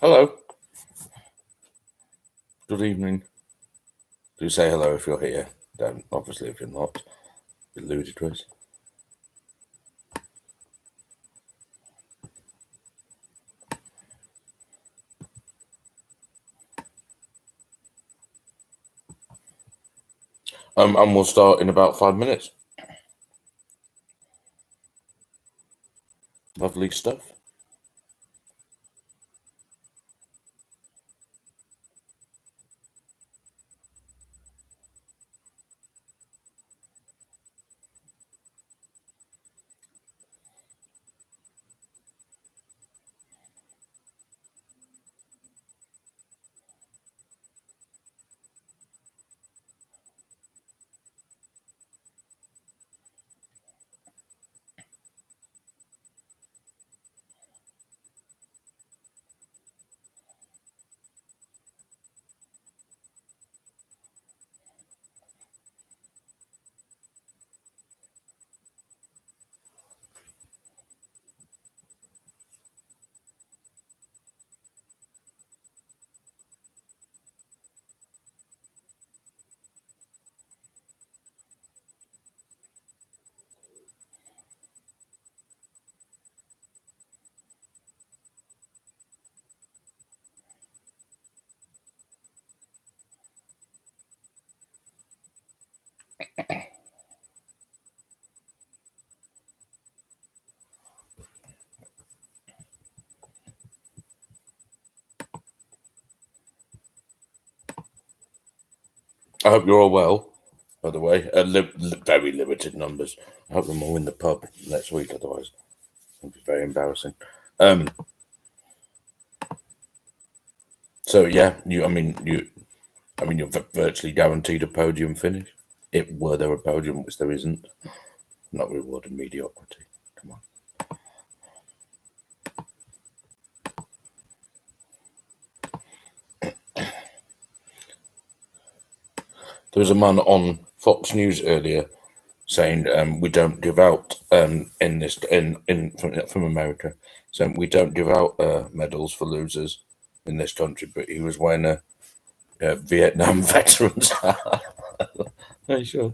Hello. Good evening. Do say hello if you're here. Don't, obviously, if you're not. It's ludicrous. And we'll start in about 5 minutes. Lovely stuff. I hope you're all well, by the way. Very limited numbers. I hope them all in the pub next week, otherwise it'll be very embarrassing. So yeah, you're virtually guaranteed a podium finish. Were there a podium, which there isn't. Not rewarding mediocrity. Come on. There was a man on Fox News earlier saying we don't give out from America, saying we don't give out medals for losers in this country, but he was wearing a Vietnam veterans hat. Are you sure?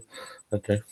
Okay.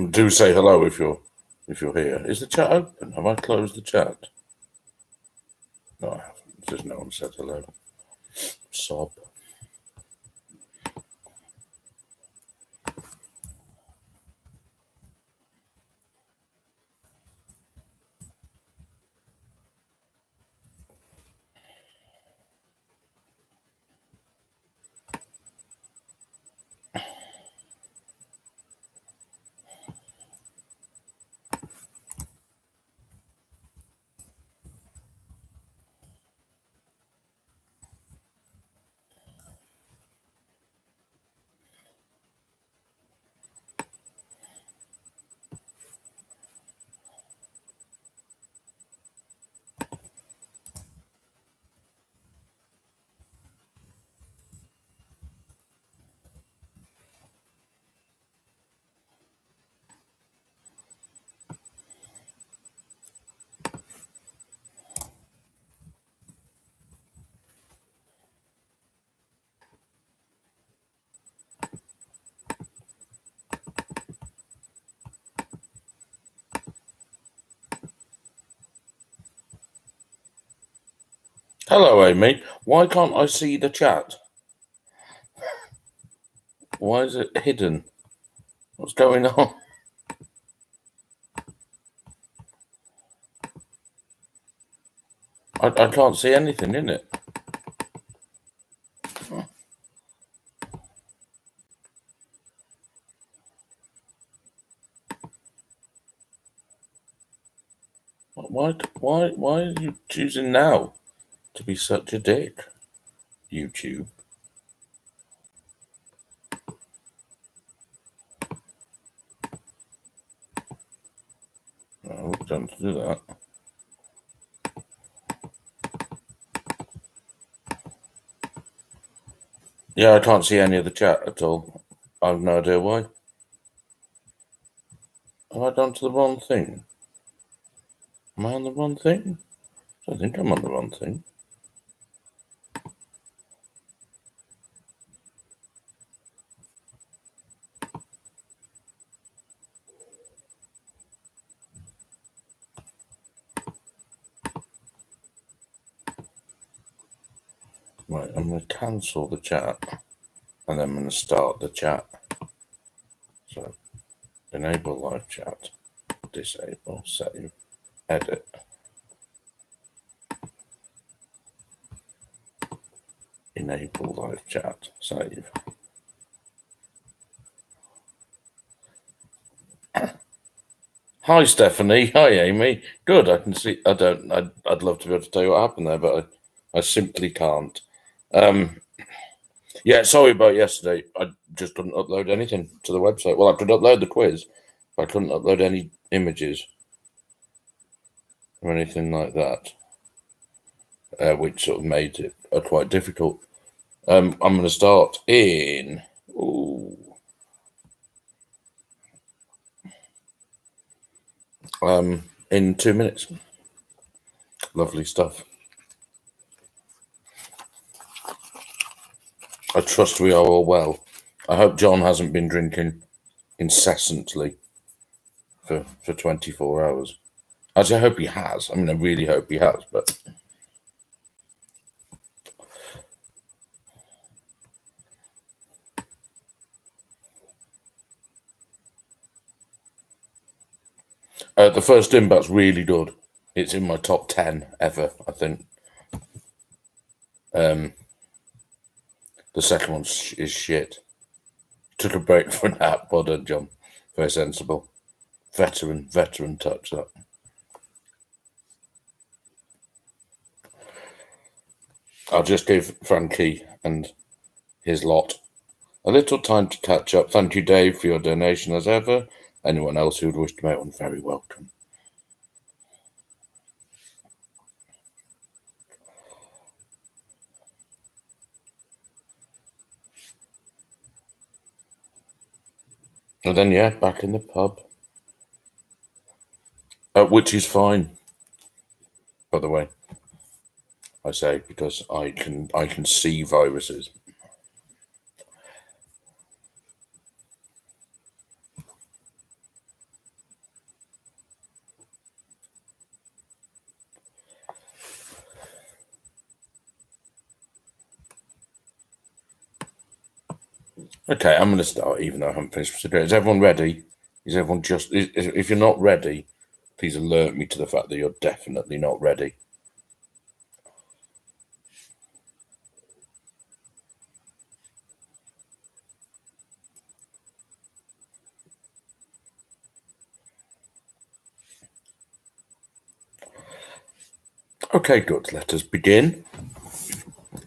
Do say hello if you're here. Is the chat open? Have I closed the chat? No, I haven't. Just no one said hello. Sob. Hello, Amy. Why can't I see the chat? Why is it hidden? What's going on? I can't see anything in it. Why are you choosing now to be such a dick? YouTube. No, don't do that. Yeah, I can't see any of the chat at all. I have no idea why. Have I done to the wrong thing? Am I on the wrong thing? I think I'm on the wrong thing. Right, I'm going to cancel the chat and then I'm going to start the chat. So, enable live chat, disable, save, edit. Enable live chat, save. Hi, Stephanie. Hi, Amy. Good. I can see. I'd love to be able to tell you what happened there, but I simply can't. Yeah, sorry about yesterday. I just couldn't upload anything to the website. Well, I could upload the quiz, but I couldn't upload any images or anything like that, which sort of made it quite difficult. I'm going to start in. In 2 minutes. Lovely stuff. I trust we are all well. I hope John hasn't been drinking incessantly for 24 hours. Actually, I hope he has. I mean, I really hope he has, but... the first Dimbat's really good. It's in my top 10 ever, I think. The second one is shit. Took a break for a nap. Well done, John. Very sensible. Veteran touch, that. I'll just give Frankie and his lot a little time to catch up. Thank you, Dave, for your donation as ever. Anyone else who would wish to make one, very welcome. And then, yeah, back in the pub. Which is fine, by the way. I say, because I can see viruses. Okay, I'm going to start, even though I haven't finished. Is everyone ready? Is everyone just... If you're not ready, please alert me to the fact that you're definitely not ready. Okay, good. Let us begin.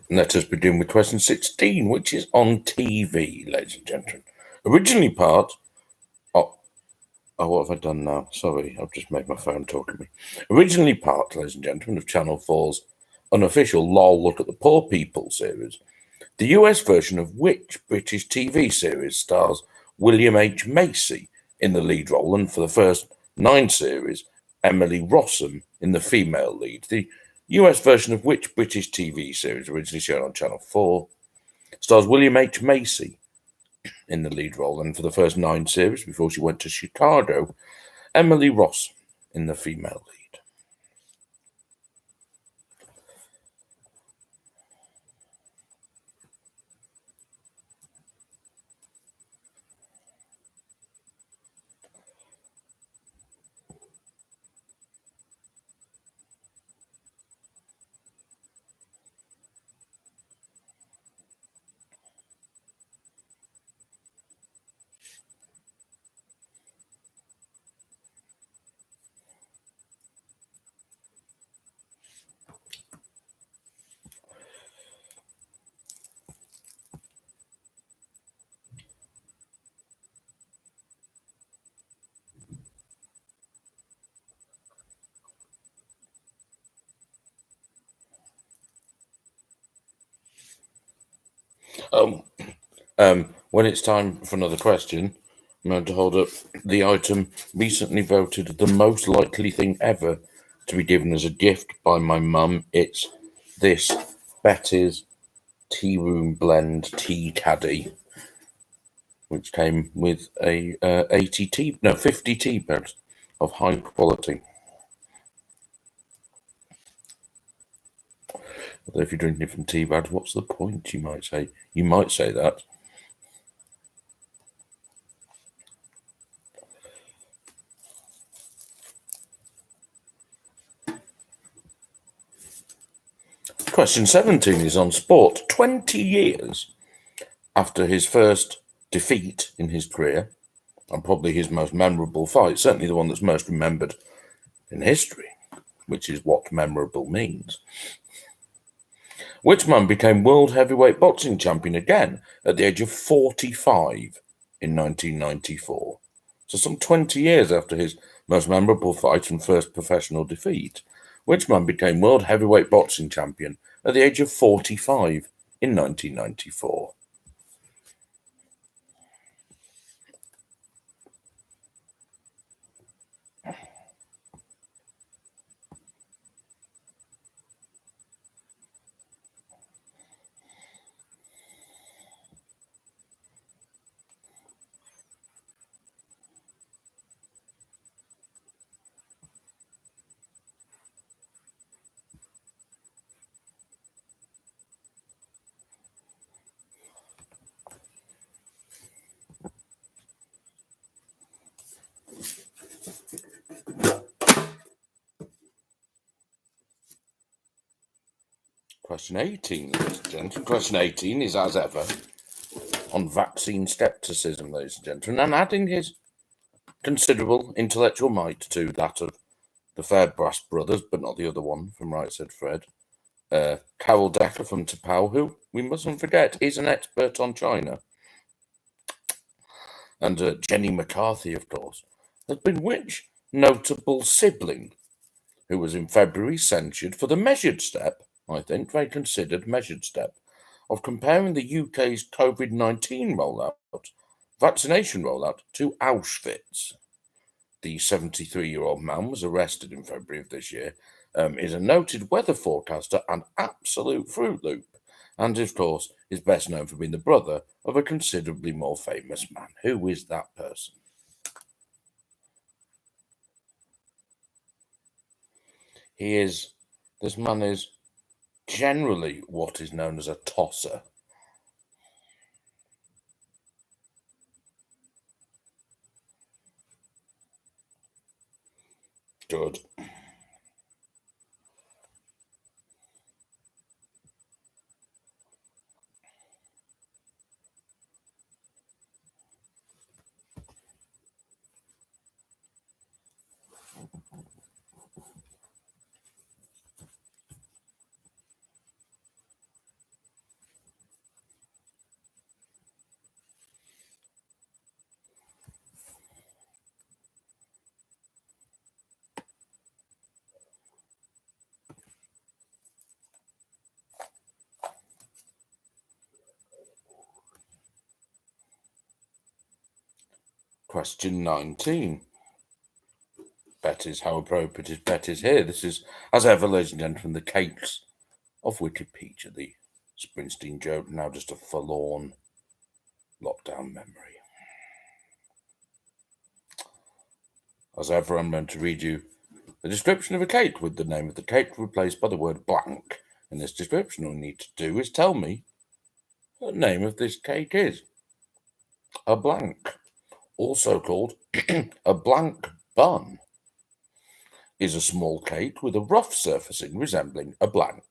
Let us begin with question 16, which is on TV, ladies and gentlemen. Originally part... Oh, what have I done now? Sorry, I've just made my phone talk to me. Originally part, ladies and gentlemen, of Channel 4's unofficial LOL Look at the Poor People series, the US version of which British TV series stars William H. Macy in the lead role, and for the first 9 series, Emily Rossum in the female lead. The US version of which British TV series, originally shown on Channel 4, stars William H. Macy in the lead role, and for the first 9 series, before she went to Chicago, Emily Ross in the female lead. When it's time for another question, I'm going to hold up the item recently voted the most likely thing ever to be given as a gift by my mum. It's this Betty's Tea Room Blend Tea Caddy, which came with a 50 tea bags of high quality. Although if you're drinking it from tea bags, what's the point, you might say? You might say that. Question 17 is on sport. 20 years after his first defeat in his career, and probably his most memorable fight, certainly the one that's most remembered in history, which is what memorable means. Which man became world heavyweight boxing champion again at the age of 45 in 1994? So some 20 years after his most memorable fight and first professional defeat, which man became world heavyweight boxing champion at the age of 45 in 1994? Question 18, ladies and gentlemen. Question 18 is, as ever, on vaccine scepticism, ladies and gentlemen, and adding his considerable intellectual might to that of the Fairbrass brothers, but not the other one from Right Said Fred. Carol Decker from Tapau, who we mustn't forget is an expert on China. And Jenny McCarthy, of course, has been which notable sibling who was in February censured for the measured step, I think, very considered measured step, of comparing the UK's COVID-19 vaccination rollout to Auschwitz. The 73-year-old man was arrested in February of this year, is a noted weather forecaster and absolute Fruit Loop, and of course is best known for being the brother of a considerably more famous man. Who is that person? This man is generally what is known as a tosser. Good. Question 19. Betty's, how appropriate is Betty's here? This is, as ever, ladies and gentlemen, the cakes of Wikipedia. The Springsteen joke, now just a forlorn lockdown memory. As ever, I'm going to read you the description of a cake with the name of the cake replaced by the word blank. In this description, all you need to do is tell me what the name of this cake is. A blank, also called a blank bun, is a small cake with a rough surfacing resembling a blank.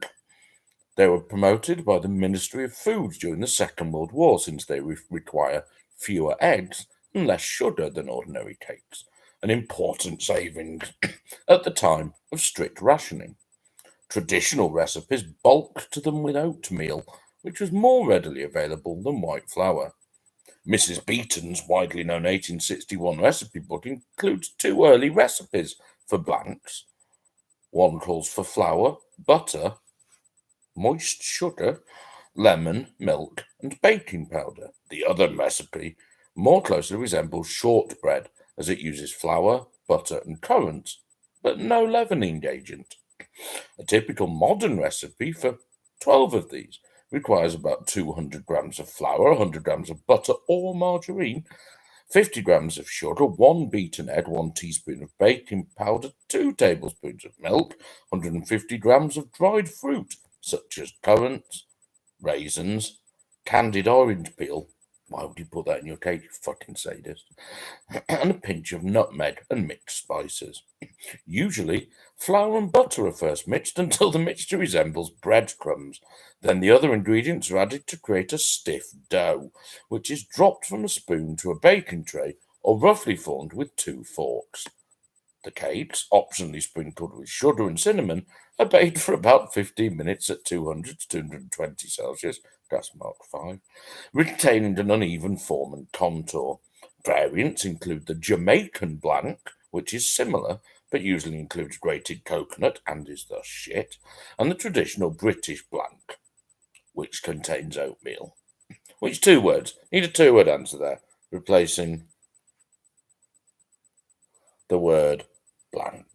They were promoted by the Ministry of Food during the Second World War since they require fewer eggs and less sugar than ordinary cakes, an important saving at the time of strict rationing. Traditional recipes bulked them with oatmeal, which was more readily available than white flour. Mrs. Beeton's widely known 1861 recipe book includes two early recipes for blanks. One calls for flour, butter, moist sugar, lemon, milk, and baking powder. The other recipe more closely resembles shortbread, as it uses flour, butter, and currants, but no leavening agent. A typical modern recipe for 12 of these requires about 200 grams of flour, 100 grams of butter or margarine, 50 grams of sugar, 1 beaten egg, 1 teaspoon of baking powder, 2 tablespoons of milk, 150 grams of dried fruit, such as currants, raisins, candied orange peel. Why would you put that in your cake, you fucking sadist? And a pinch of nutmeg and mixed spices. Usually, flour and butter are first mixed until the mixture resembles breadcrumbs. Then the other ingredients are added to create a stiff dough, which is dropped from a spoon to a baking tray or roughly formed with 2 forks. The cakes, optionally sprinkled with sugar and cinnamon, are baked for about 15 minutes at 200 to 220 Celsius, gas mark 5, retaining an uneven form and contour. Variants include the Jamaican blanc, which is similar but usually includes grated coconut and is thus shit, and the traditional British blanc, which contains oatmeal. Which 2 words? Need a 2-word answer there, replacing the word blank.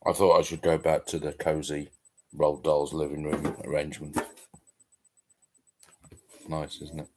I thought I should go back to the cosy Roald Dahl's living room arrangement. Nice, isn't it?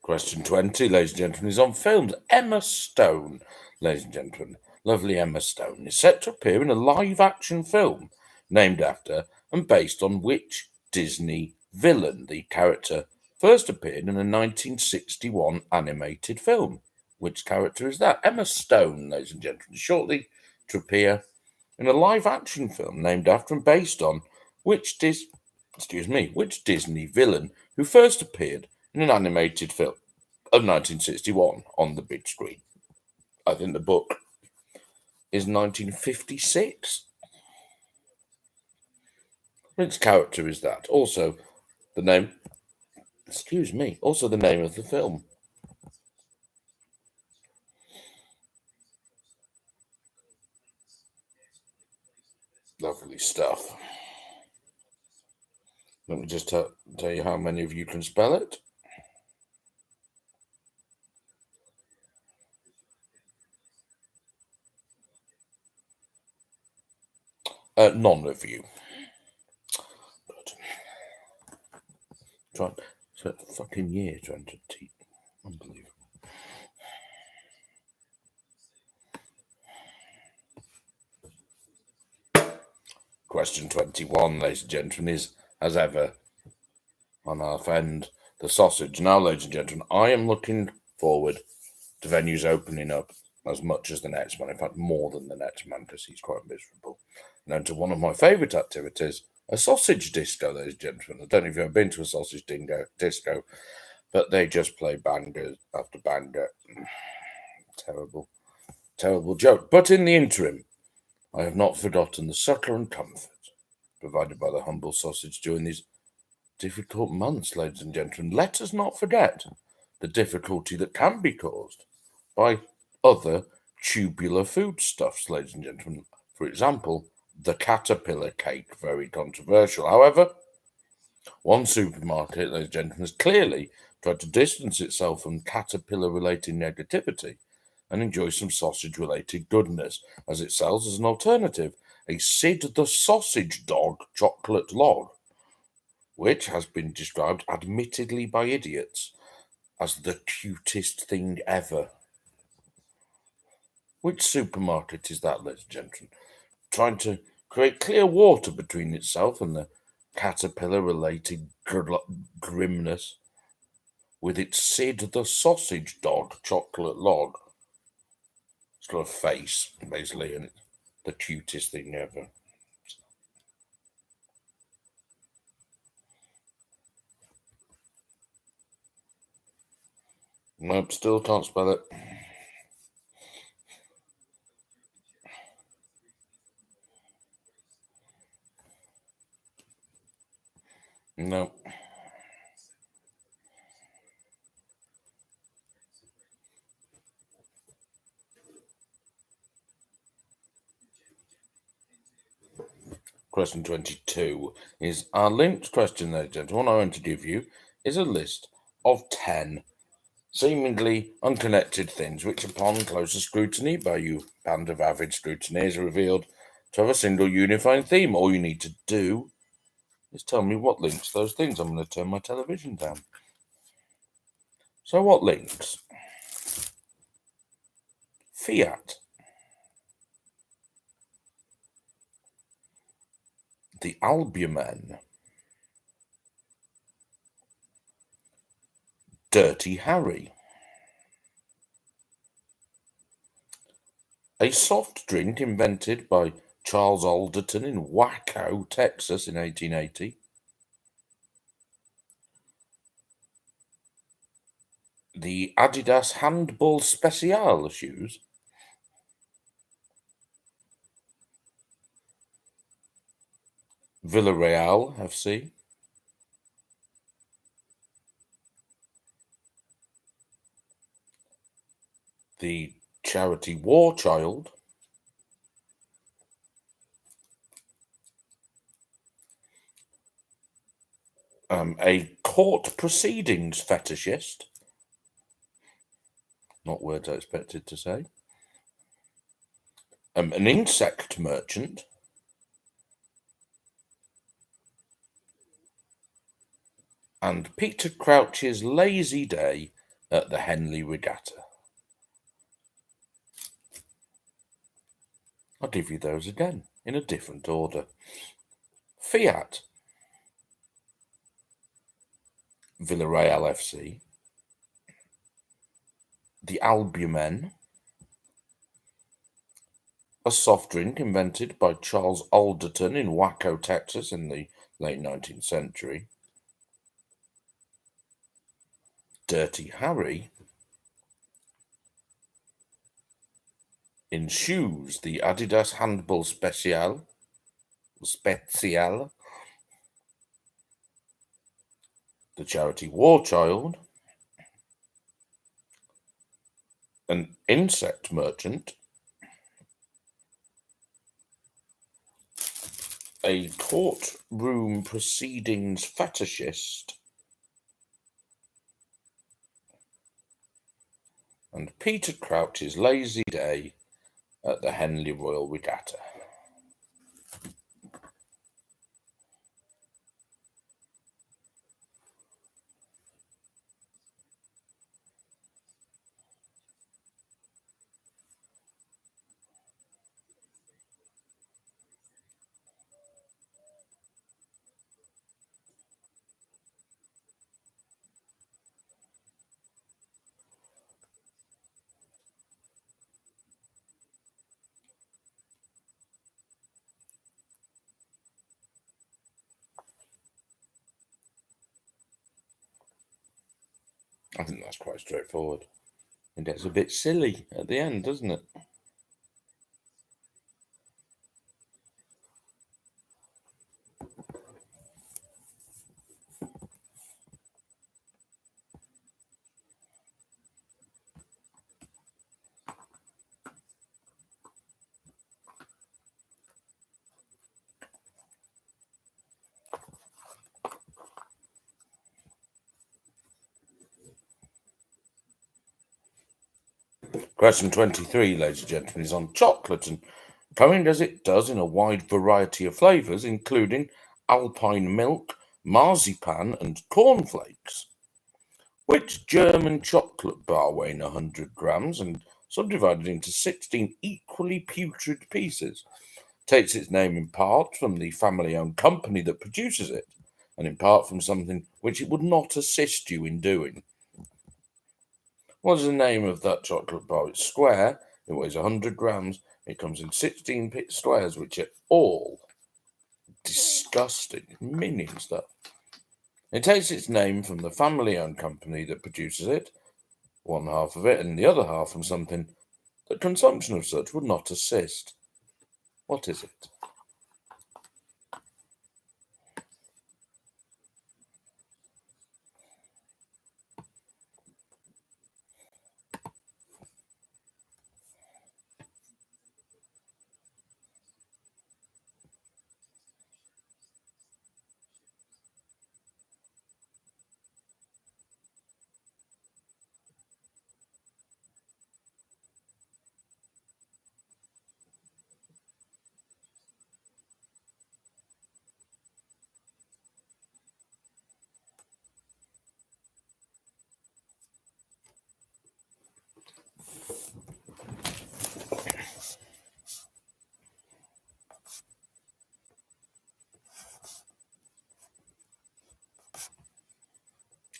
Question 20, ladies and gentlemen, is on films. Emma Stone, ladies and gentlemen, lovely Emma Stone, is set to appear in a live-action film named after and based on which Disney villain the character first appeared in a 1961 animated film. Which character is that? Emma Stone, ladies and gentlemen, shortly to appear in a live-action film named after and based on which Disney villain who first appeared in an animated film of 1961 on the big screen. I think the book is 1956. Which character is that? Also, the name. Also, the name of the film. Lovely stuff. Let me just tell you how many of you can spell it. None of you. But it's a fucking year trying to teach. Unbelievable. Question 21, ladies and gentlemen, is, as ever, on our friend the sausage. Now, ladies and gentlemen, I am looking forward to venues opening up as much as the next man, in fact, more than the next man, because he's quite miserable. And to one of my favourite activities, a sausage disco, ladies and gentlemen. I don't know if you've ever been to a sausage disco, but they just play banger after banger. Terrible, terrible joke. But in the interim, I have not forgotten the succour and comfort provided by the humble sausage during these difficult months, ladies and gentlemen. Let us not forget the difficulty that can be caused by other tubular foodstuffs, ladies and gentlemen. For example, the caterpillar cake, very controversial. However, one supermarket, ladies and gentlemen, has clearly tried to distance itself from caterpillar-related negativity and enjoy some sausage-related goodness, as it sells as an alternative a Sid the Sausage Dog chocolate log. which has been described, admittedly by idiots, as the cutest thing ever. Which supermarket is that, ladies and gentlemen? Trying to create clear water between itself and the caterpillar-related grimness with its Sid the sausage dog chocolate log. It's got a face, basically, and it's the cutest thing ever. Nope, still can't spell it. No. Question 22 is our linked question, ladies and gentlemen. What I want to give you is a list of 10 seemingly unconnected things which, upon closer scrutiny by you band of avid scrutineers, are revealed to have a single unifying theme. All you need to do is tell me what links those things. I'm going to turn my television down. So what links? Fiat. The albumen. Dirty Harry. A soft drink invented by Charles Alderton in Waco, Texas in 1880. The Adidas Handball Special shoes. Villarreal FC. The charity War Child. A court proceedings fetishist. Not words I expected to say. An insect merchant. And Peter Crouch's lazy day at the Henley Regatta. I'll give you those again, in a different order. Fiat. Villarreal FC. The albumen. A soft drink invented by Charles Alderton in Waco, Texas in the late 19th century. Dirty Harry. In shoes, the Adidas Handball Special. The charity War Child. An insect merchant. A courtroom proceedings fetishist. And Peter Crouch's lazy day at the Henley Royal Regatta. I think that's quite straightforward. It gets a bit silly at the end, doesn't it? Question 23, ladies and gentlemen, is on chocolate and coming as it does in a wide variety of flavours, including alpine milk, marzipan, and cornflakes. Which German chocolate bar weighing 100 grams and subdivided into 16 equally putrid pieces takes its name in part from the family-owned company that produces it, and in part from something which it would not assist you in doing? What is the name of that chocolate bar? It's square, it weighs 100 grams, it comes in 16 squares, which are all disgusting, minion stuff. It takes its name from the family-owned company that produces it, one half of it, and the other half from something that consumption of such would not assist. What is it?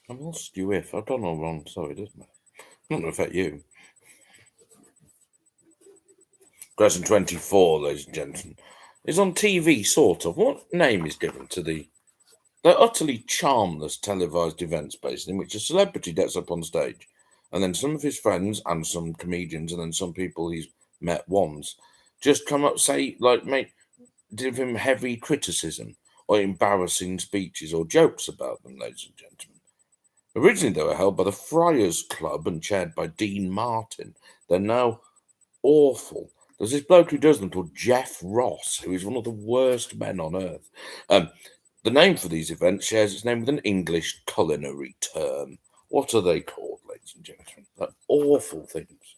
I lost you if I've done all wrong, sorry, didn't I? Not going to affect you. Question 24, ladies and gentlemen, is on TV, sort of. What name is given to the utterly charmless televised event space in which a celebrity gets up on stage, and then some of his friends and some comedians and then some people he's met once just come up, say, like, give him heavy criticism or embarrassing speeches or jokes about them, ladies and gentlemen. Originally, they were held by the Friars Club and chaired by Dean Martin. They're now awful. There's this bloke who does them called Jeff Ross, who is one of the worst men on earth. The name for these events shares its name with an English culinary term. What are they called, ladies and gentlemen? They're awful things.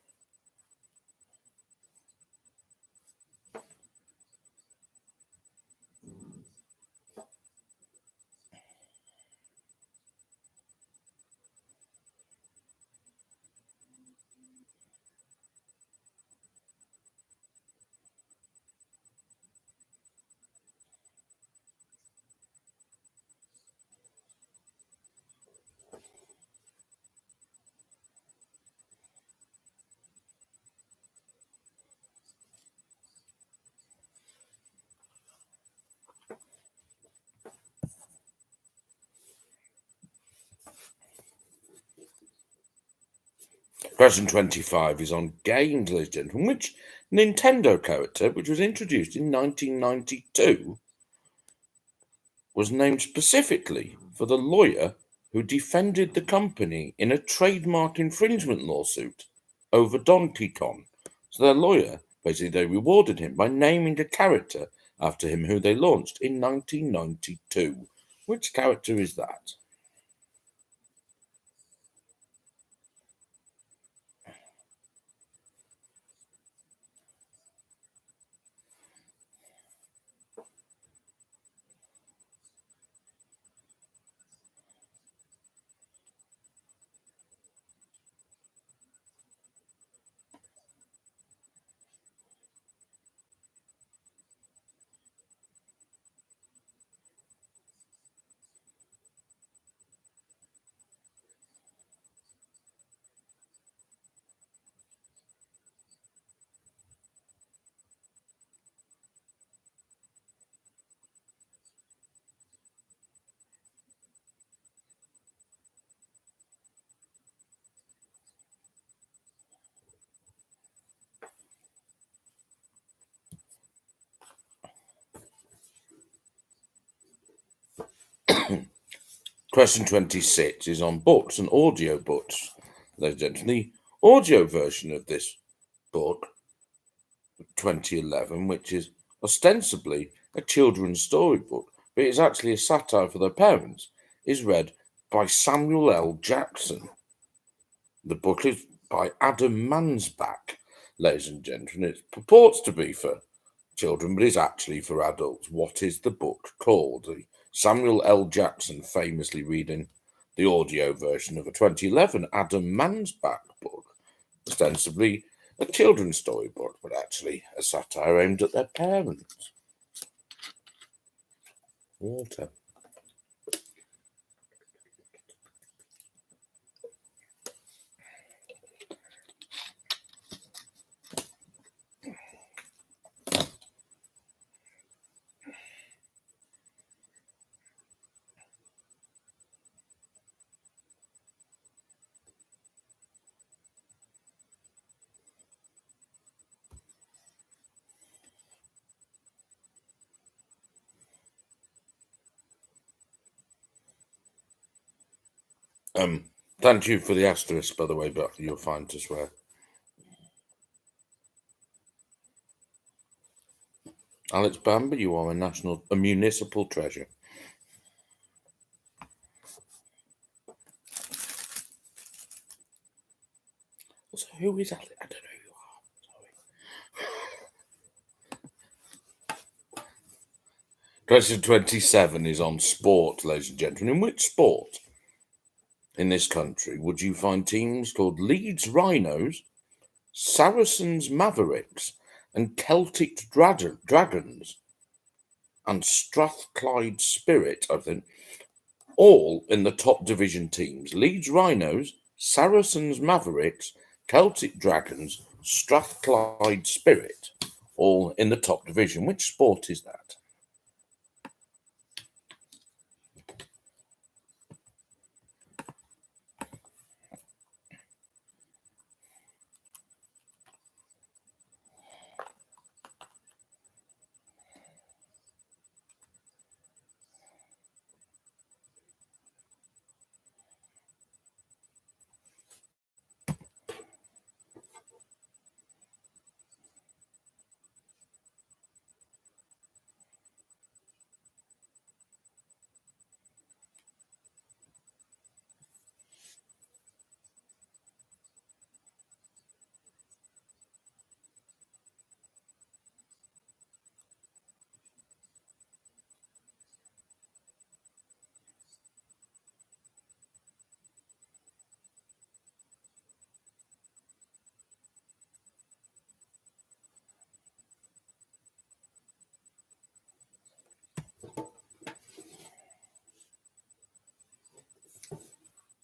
Question 25 is on games, ladies and gentlemen. Which Nintendo character, which was introduced in 1992, was named specifically for the lawyer who defended the company in a trademark infringement lawsuit over Donkey Kong? So their lawyer, basically, they rewarded him by naming a character after him who they launched in 1992. Which character is that? Question 26 is on books and audio books. Ladies and gentlemen, the audio version of this book, 2011, which is ostensibly a children's storybook, but it's actually a satire for their parents, is read by Samuel L. Jackson. The book is by Adam Mansbach. Ladies and gentlemen, it purports to be for children, but is actually for adults. What is the book called? The Samuel L. Jackson famously reading the audio version of a 2011 Adam Mansbach book, ostensibly a children's storybook, but actually a satire aimed at their parents. Water. Thank you for the asterisk, by the way, but you're fine to swear. Alex Bamber, you are a municipal treasure. Also, who is Alex? I don't know who you are. Sorry. Question 27 is on sport, ladies and gentlemen. In which sport in this country would you find teams called Leeds Rhinos, Saracens Mavericks, and Celtic Dragons, and Strathclyde Spirit, I think, all in the top division teams? Leeds Rhinos, Saracens Mavericks, Celtic Dragons, Strathclyde Spirit, all in the top division. Which sport is that?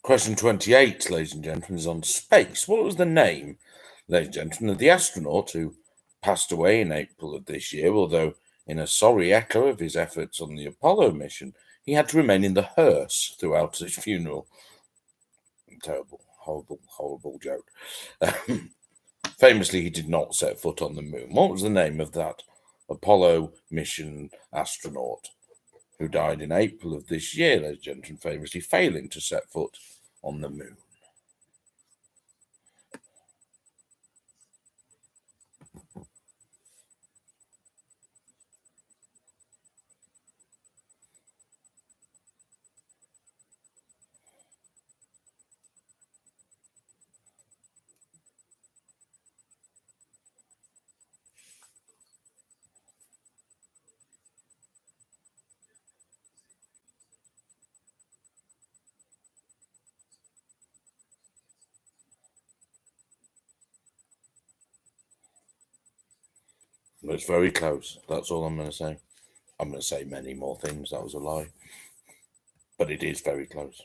Question 28, ladies and gentlemen, is on space. What was the name, ladies and gentlemen, of the astronaut who passed away in April of this year, although in a sorry echo of his efforts on the Apollo mission, he had to remain in the hearse throughout his funeral? Terrible, horrible joke. Famously, he did not set foot on the moon. What was the name of that Apollo mission astronaut who died in April of this year, ladies and gentlemen, famously failing to set foot on the moon? It's very close. That's all I'm going to say. I'm going to say many more things. That was a lie. But it is very close.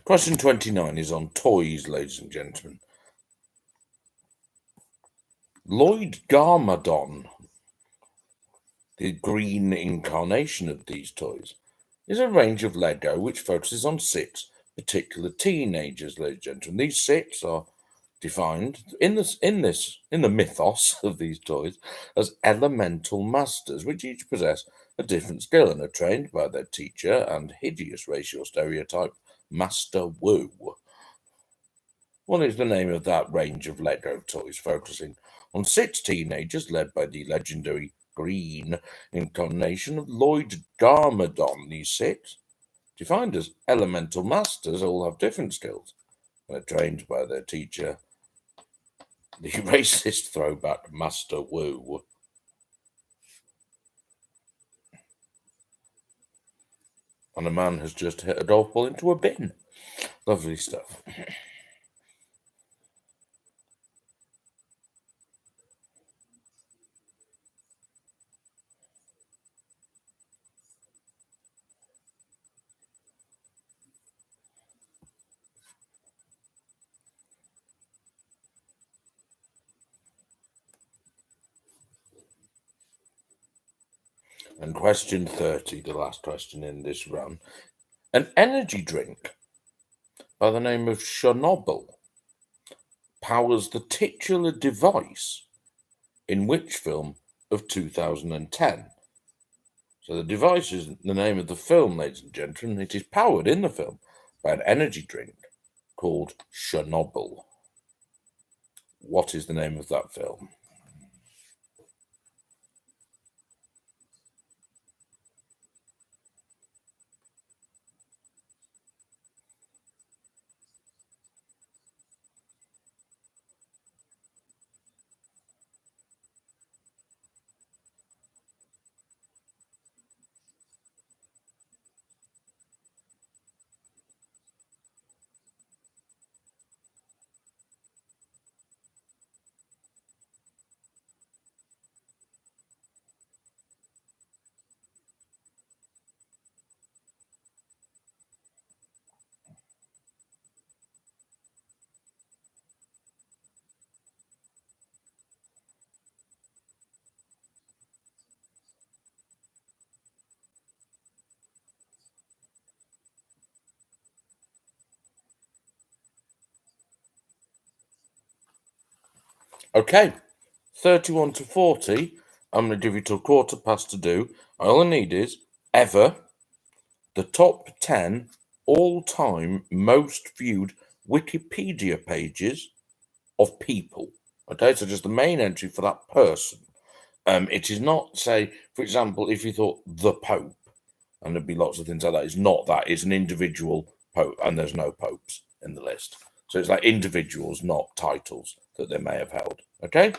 Question 29 is on toys, ladies and gentlemen. Lloyd Garmadon, the green incarnation of these toys, is a range of Lego which focuses on 6 particular teenagers, ladies and gentlemen. These 6 are defined in the mythos of these toys as elemental masters, which each possess a different skill and are trained by their teacher and hideous racial stereotype, Master Wu. What is the name of that range of Lego toys focusing on 6 teenagers led by the legendary green incarnation of Lloyd Garmadon? These 6 defined as elemental masters, all have different skills and are trained by their teacher, the racist throwback Master Wu. And a man has just hit a golf ball into a bin. Lovely stuff. And question 30, the last question in this run. An energy drink by the name of Chernobyl powers the titular device in which film of 2010? So the device is the name of the film, ladies and gentlemen. It is powered in the film by an energy drink called Chernobyl. What is the name of that film? Okay, 31 to 40. I'm going to give you till 1:15 to do. All I need is ever the top 10 all-time most viewed Wikipedia pages of people. Okay, so just the main entry for that person. It is not, say, for example, if you thought the Pope, and there'd be lots of things like that. It's not that. It's an individual Pope, and there's no popes in the list. So it's like individuals, not titles that they may have held. Okay,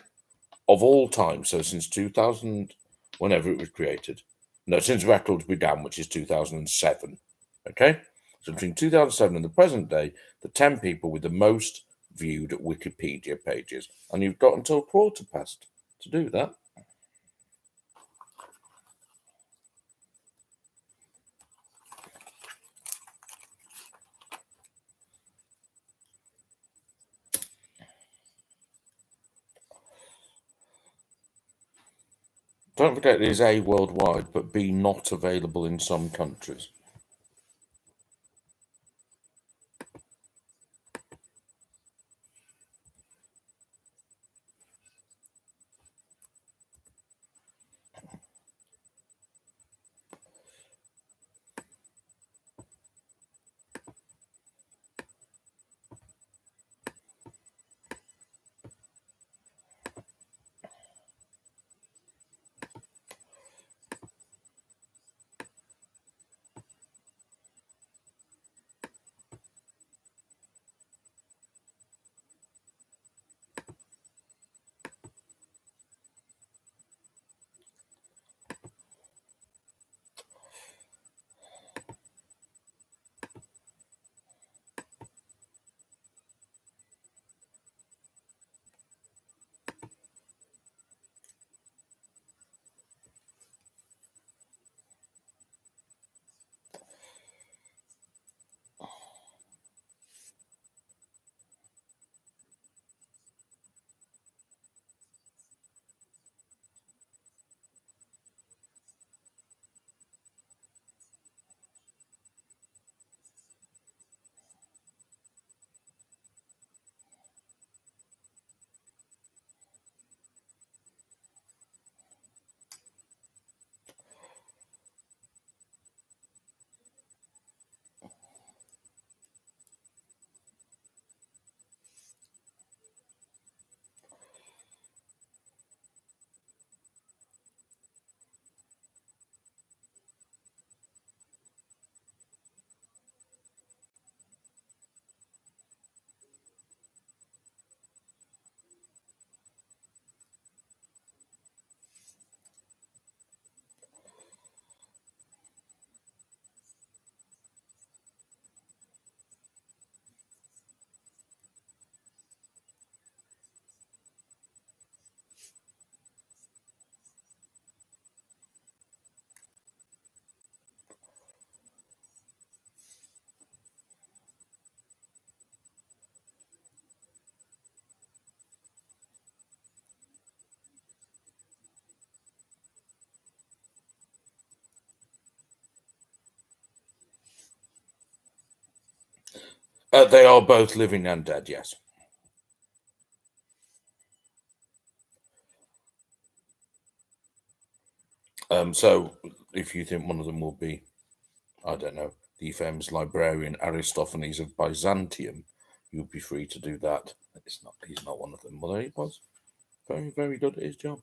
of all time. So since 2000, whenever it was created. No, since records began, which is 2007. Okay, so between 2007 and the present day, the 10 people with the most viewed Wikipedia pages, and you've got until 1:15 to do that. Don't forget it is A, worldwide, but B, not available in some countries. They are both living and dead, yes. So if you think one of them will be, I don't know, the famous librarian Aristophanes of Byzantium, you'd be free to do that. It's not. He's not one of them, although he was very, very good at his job.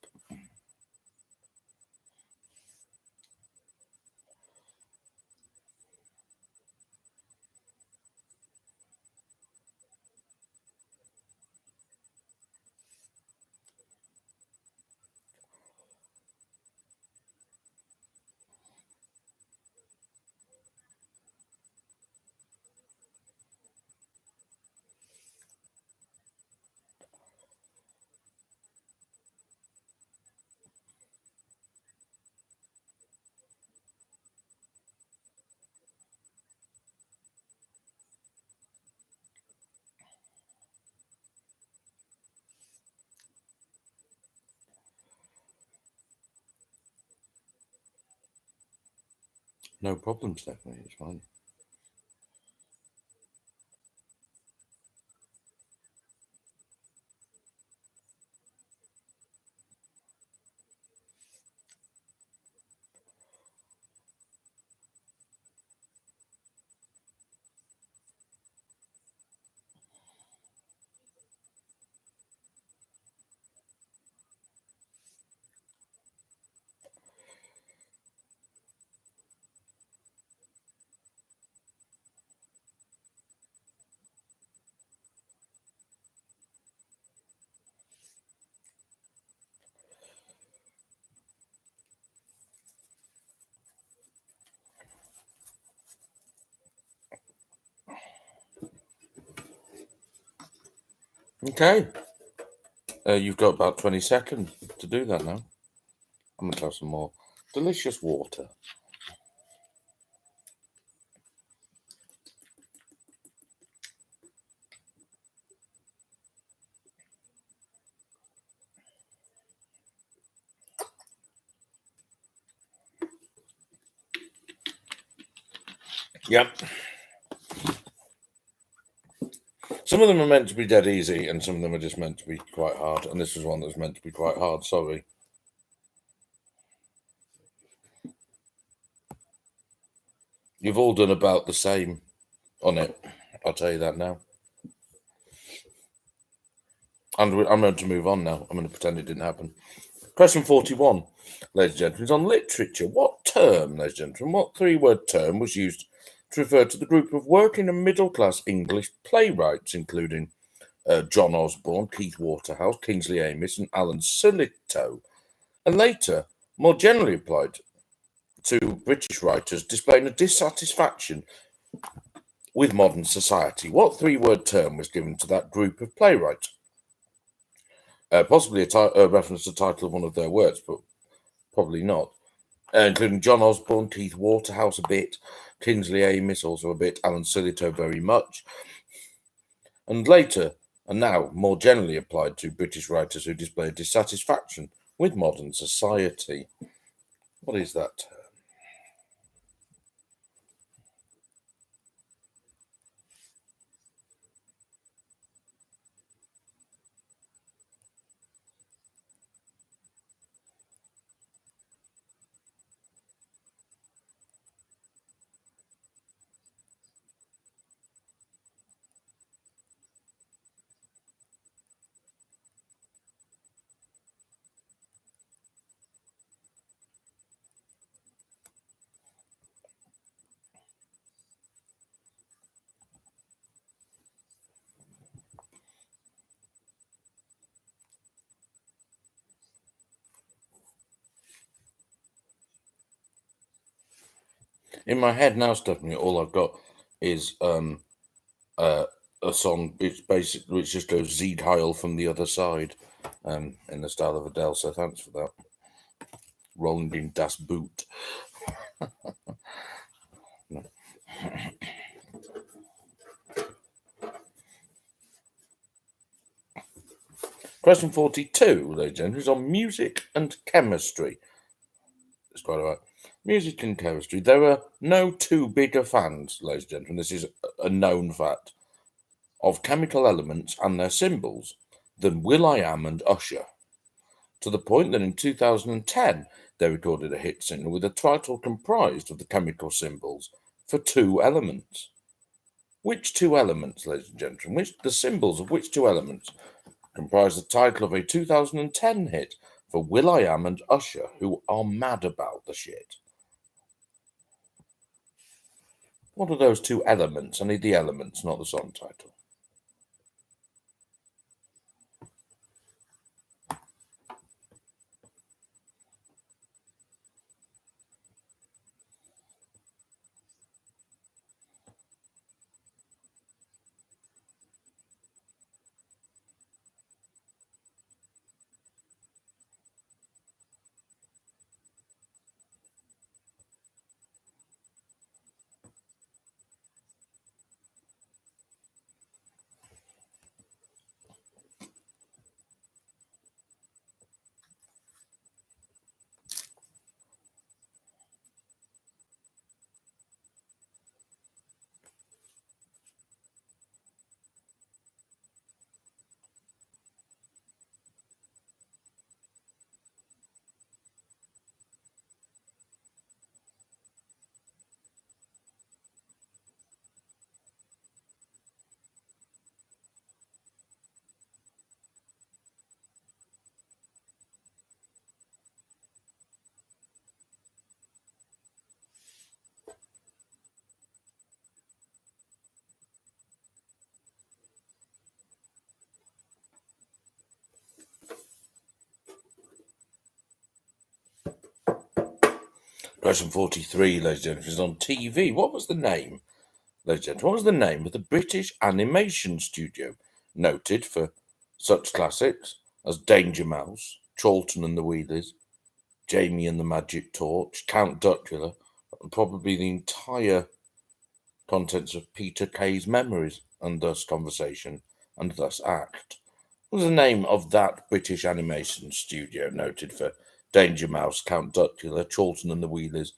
No problem, Stephanie. It's fine. Okay. You've got about 20 seconds to do that now. I'm going to have some more delicious water. Yep. Some of them are meant to be dead easy, and some of them are just meant to be quite hard. And this was one that was meant to be quite hard. Sorry. You've all done about the same on it. I'll tell you that now. And I'm going to move on now. I'm going to pretend it didn't happen. Question 41, ladies and gentlemen, is on literature. What term, ladies and gentlemen, what three-word term was used to refer to the group of working and middle-class English playwrights, including John Osborne, Keith Waterhouse, Kingsley Amis, and Alan Sillitoe, and later more generally applied to British writers displaying a dissatisfaction with modern society? What three-word term was given to that group of playwrights? Possibly a reference to the title of one of their works, but probably not. Including John Osborne, Keith Waterhouse a bit, Kingsley Amis also a bit, Alan Sillitoe very much, and later, and now more generally applied to British writers who display dissatisfaction with modern society. What is that term? In my head now, Stephanie, all I've got is a song which just goes Sieg Heil from the other side, in the style of Adele. So thanks for that. Rolling in Das Boot. No. Question 42, ladies and gentlemen, is on music and chemistry. It's quite all right. Music and chemistry. There are no two bigger fans, ladies and gentlemen. This is a known fact of chemical elements and their symbols than will.i.am and Usher, to the point that in 2010 they recorded a hit single with a title comprised of the chemical symbols for two elements. Which two elements, ladies and gentlemen? The symbols of which two elements comprise the title of a 2010 hit for will.i.am and Usher, who are mad about the shit? What are those two elements? I need the elements, not the song title. Question 43, ladies and gentlemen, is on TV. What was the name, ladies and gentlemen, what was the name of the British animation studio noted for such classics as Danger Mouse, Charlton and the Wheelies, Jamie and the Magic Torch, Count Duckula, and probably the entire contents of Peter Kay's Memories, and thus Conversation, and thus Act? What was the name of that British animation studio noted for Danger Mouse, Count Duckula, Charlton and the Wheelies,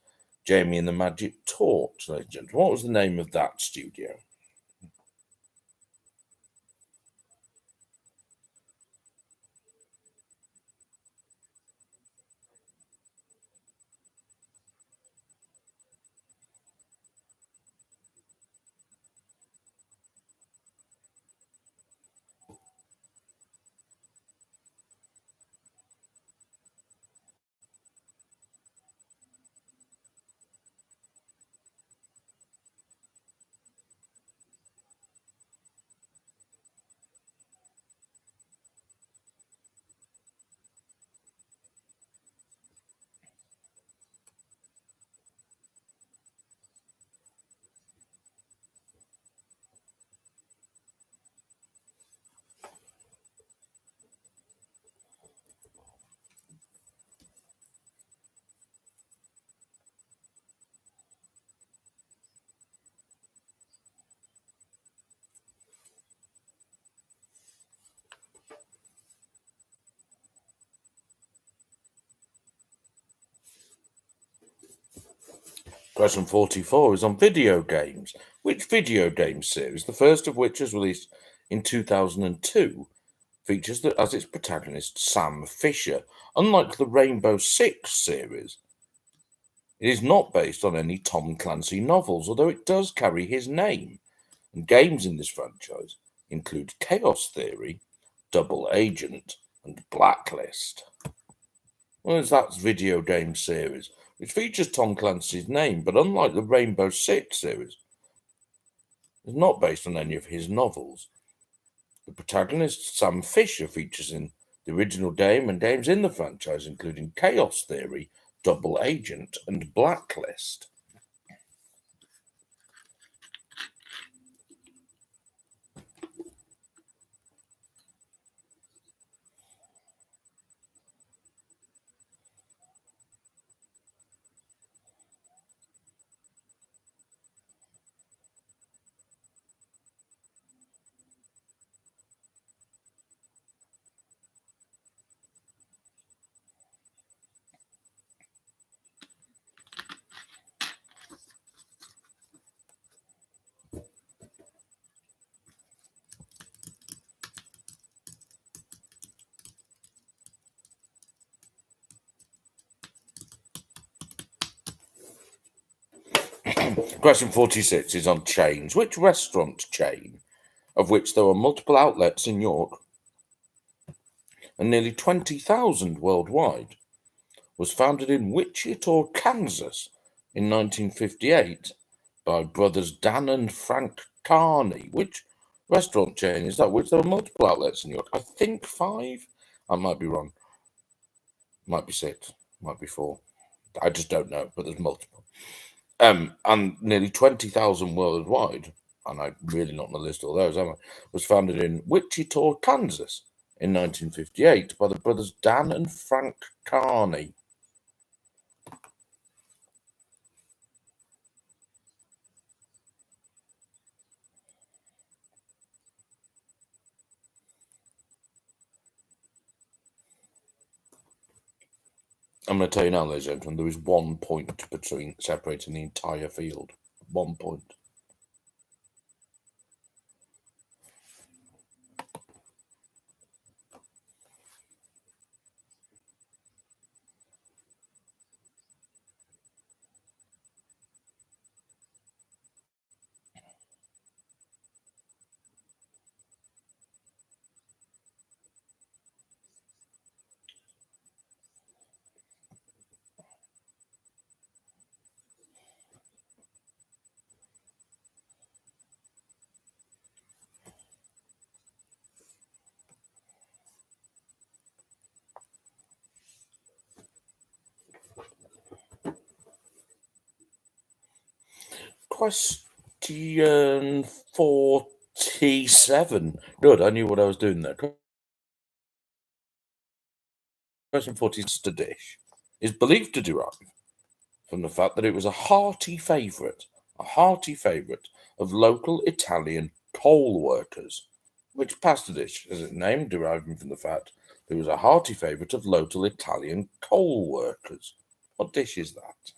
Jamie and the Magic Torch, ladies and gentlemen? What was the name of that studio? Question 44 is on video games. Which video game series, the first of which was released in 2002, features as its protagonist Sam Fisher? Unlike the Rainbow Six series, it is not based on any Tom Clancy novels, although it does carry his name. And games in this franchise include Chaos Theory, Double Agent, and Blacklist. Well, it's that video game series, which features Tom Clancy's name, but unlike the Rainbow Six series, is not based on any of his novels. The protagonist, Sam Fisher, features in the original game and games in the franchise, including Chaos Theory, Double Agent, and Blacklist. Question 46 is on chains. Which restaurant chain, of which there are multiple outlets in York and nearly 20,000 worldwide, was founded in Wichita, Kansas in 1958 by brothers Dan and Frank Carney? Which restaurant chain is that? Which there are multiple outlets in York? I think 5. I might be wrong. Might be 6. Might be 4. I just don't know, but there's multiple. And nearly 20,000 worldwide, and I'm really not on the list of all those, am I? Was founded in Wichita, Kansas in 1958 by the brothers Dan and Frank Carney. I'm going to tell you now, ladies and gentlemen, there is 1 point between separating the entire field. 1 point. Question 47. Good, I knew what I was doing there. Question 40. The dish is believed to derive from the fact that it was a hearty favourite of local Italian coal workers. Which pasta dish is its name deriving from the fact that it was a hearty favourite of local Italian coal workers? What dish is that?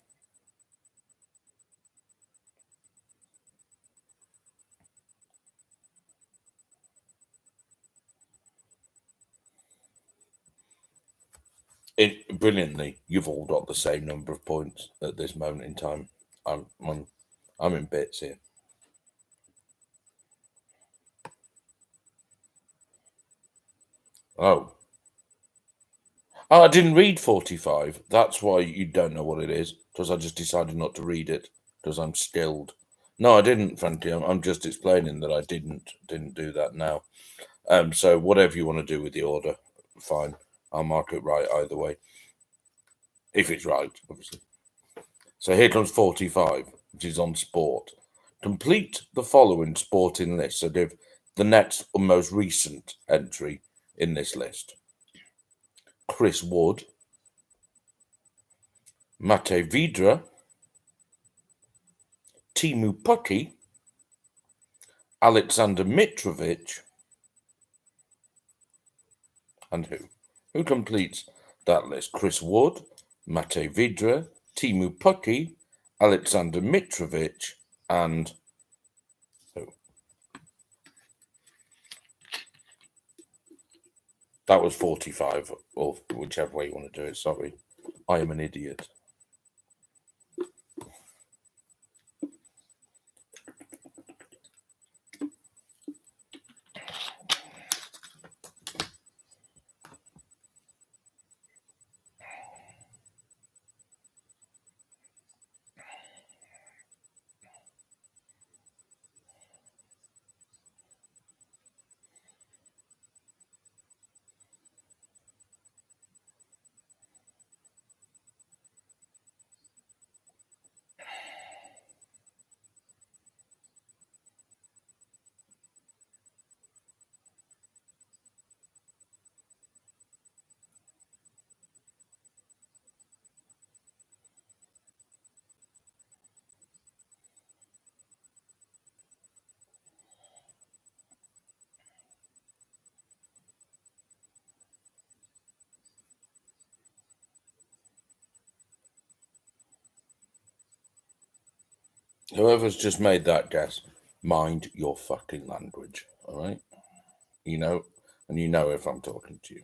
Brilliantly, you've all got the same number of points at this moment in time. I'm in bits here. Oh, I didn't read 45. That's why you don't know what it is, because I just decided not to read it because I'm skilled. No, I didn't, frankly. I'm just explaining that I didn't do that now. So whatever you want to do with the order, fine. I'll mark it right either way, if it's right, obviously. So here comes 45, which is on sport. Complete the following sporting list. So give the next or most recent entry in this list: Chris Wood, Mate Vidra, Timu Pucky, Alexander Mitrovic, and who? Who completes that list? Chris Wood, Mate Vidra, Timu Pucky, Alexander Mitrovic, and who? That was 45, or whichever way you want to do it. Sorry, I am an idiot. Whoever's just made that guess, mind your fucking language, all right? You know, and you know if I'm talking to you.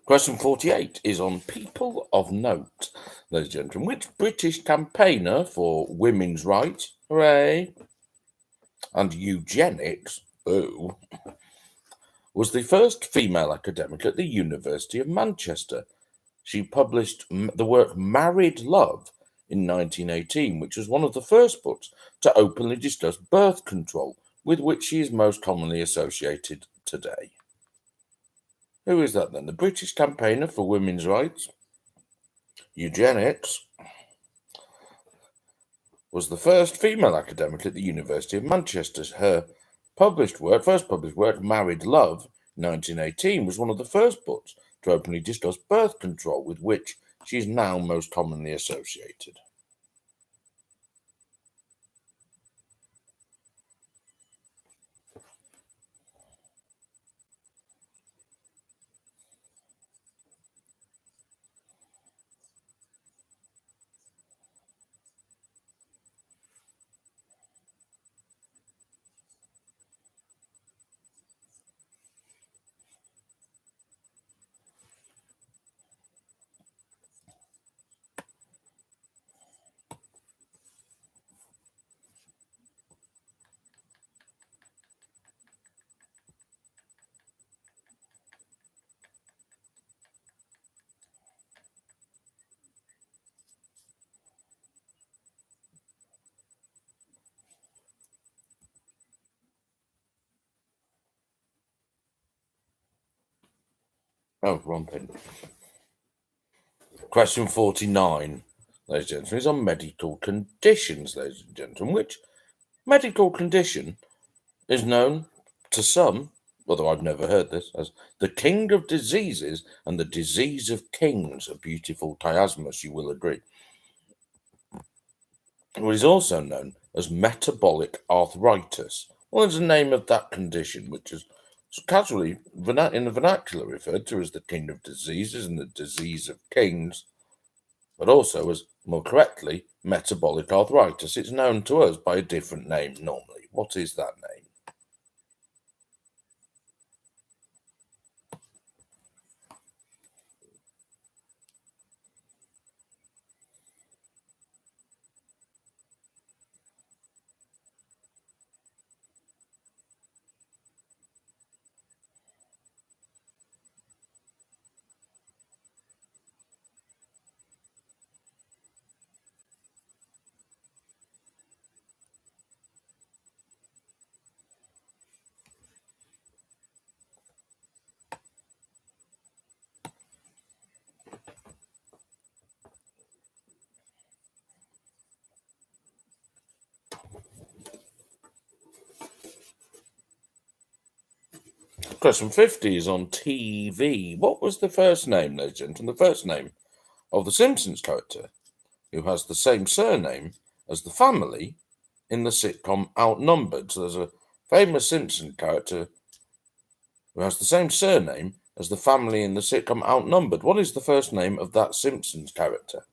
Question 48 is on people of note, ladies and gentlemen. Which British campaigner for women's rights, hooray, and eugenics, boo, was the first female academic at the University of Manchester? She published the work Married Love in 1918, which was one of the first books to openly discuss birth control, with which she is most commonly associated today. Who is that then? The British campaigner for women's rights, eugenics, was the first female academic at the University of Manchester. Her first published work, Married Love, 1918, was one of the first books to openly discuss birth control, with which she is now most commonly associated. Oh, wrong thing. Question 49, ladies and gentlemen, is on medical conditions, ladies and gentlemen. Which medical condition is known to some, although I've never heard this, as the king of diseases and the disease of kings? A beautiful chiasmus, you will agree. It is also known as metabolic arthritis. What is the name of that condition, which is casually in the vernacular referred to as the king of diseases and the disease of kings, but also as, more correctly, metabolic arthritis? It's known to us by a different name normally. What is that name? Question 50 is on TV. What was the first name, ladies and gentlemen, the first name of the Simpsons character who has the same surname as the family in the sitcom Outnumbered? So there's a famous Simpsons character who has the same surname as the family in the sitcom Outnumbered. What is the first name of that Simpsons character?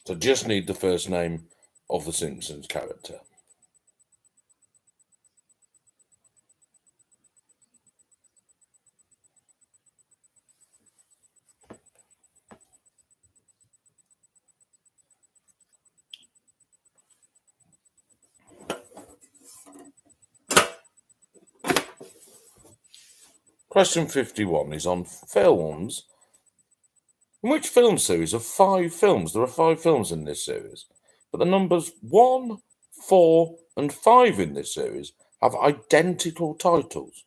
So just need the first name of the Simpsons character. Question 51 is on films. In which film series of 5 films? There are 5 films in this series, but the numbers 1, 4, and 5 in this series have identical titles.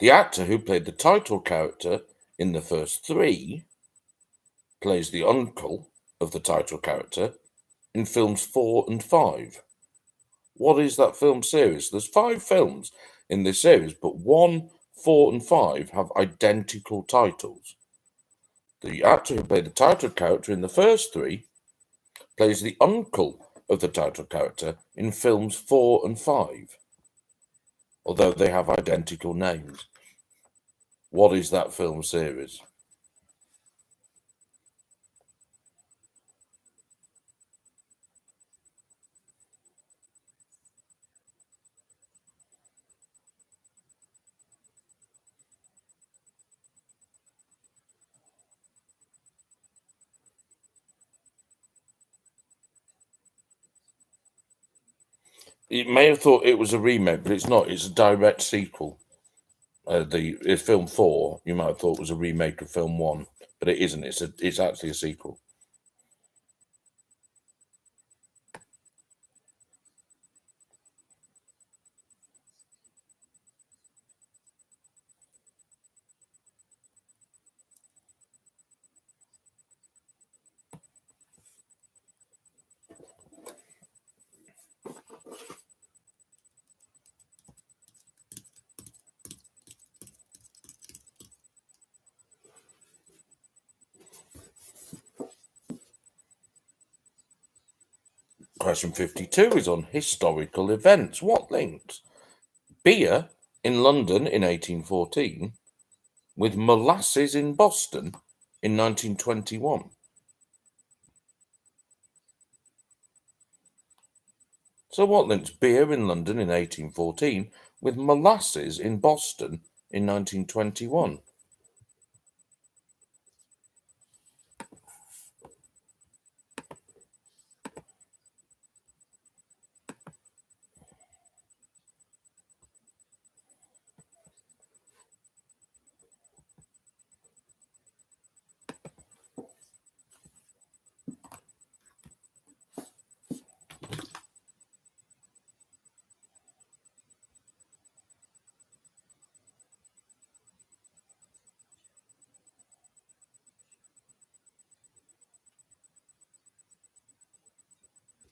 The actor who played the title character in the first 3 plays the uncle of the title character in films 4 and 5. What is that film series? There's 5 films in this series, but 1, 4, and 5 have identical titles. The actor who played the title character in the first 3 plays the uncle of the title character in films 4 and 5, although they have identical names. What is that film series? You may have thought it was a remake, but it's not. It's a direct sequel. Film 4, you might have thought was a remake of film 1, but it isn't. It's actually a sequel. Question 52 is on historical events. What links beer in London in 1814 with molasses in Boston in 1921? So, what links beer in London in 1814 with molasses in Boston in 1921?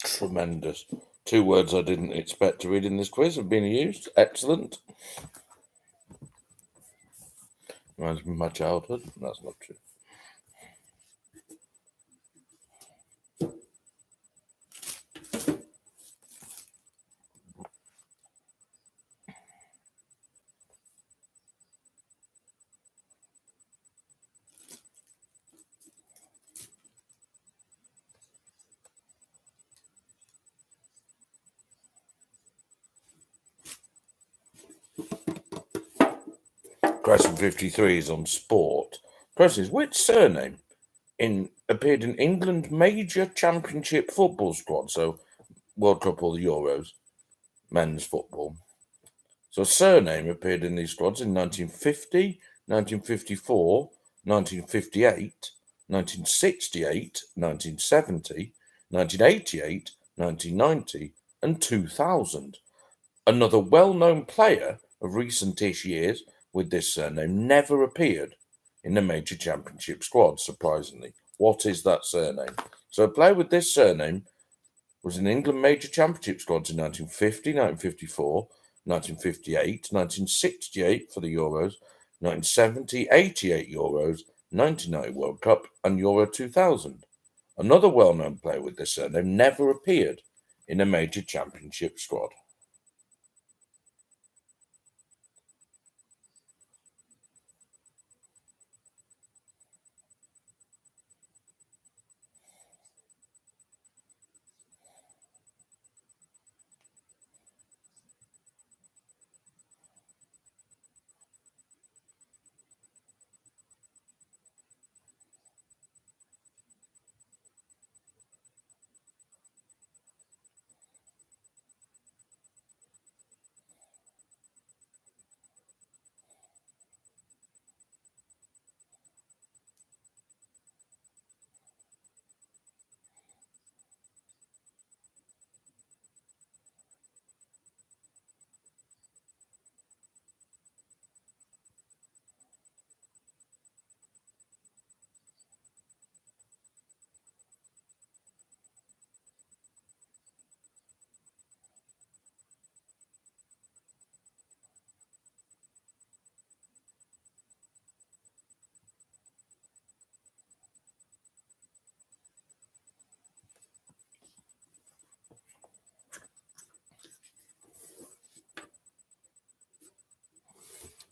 Tremendous. 2 words I didn't expect to read in this quiz have been used. Excellent. Reminds me of my childhood. That's not true. Question 53 is on sport. Question is, which surname appeared in England major championship football squad? So World Cup or the Euros, men's football. So surname appeared in these squads in 1950, 1954, 1958, 1968, 1970, 1988, 1990, and 2000. Another well-known player of recent-ish years with this surname never appeared in the major championship squad, surprisingly. What is that surname? So a player with this surname was in England major championship squads in 1950, 1954, 1958, 1968 for the Euros, 1970, 88 Euros, 1990 World Cup, and Euro 2000. Another well-known player with this surname never appeared in a major championship squad.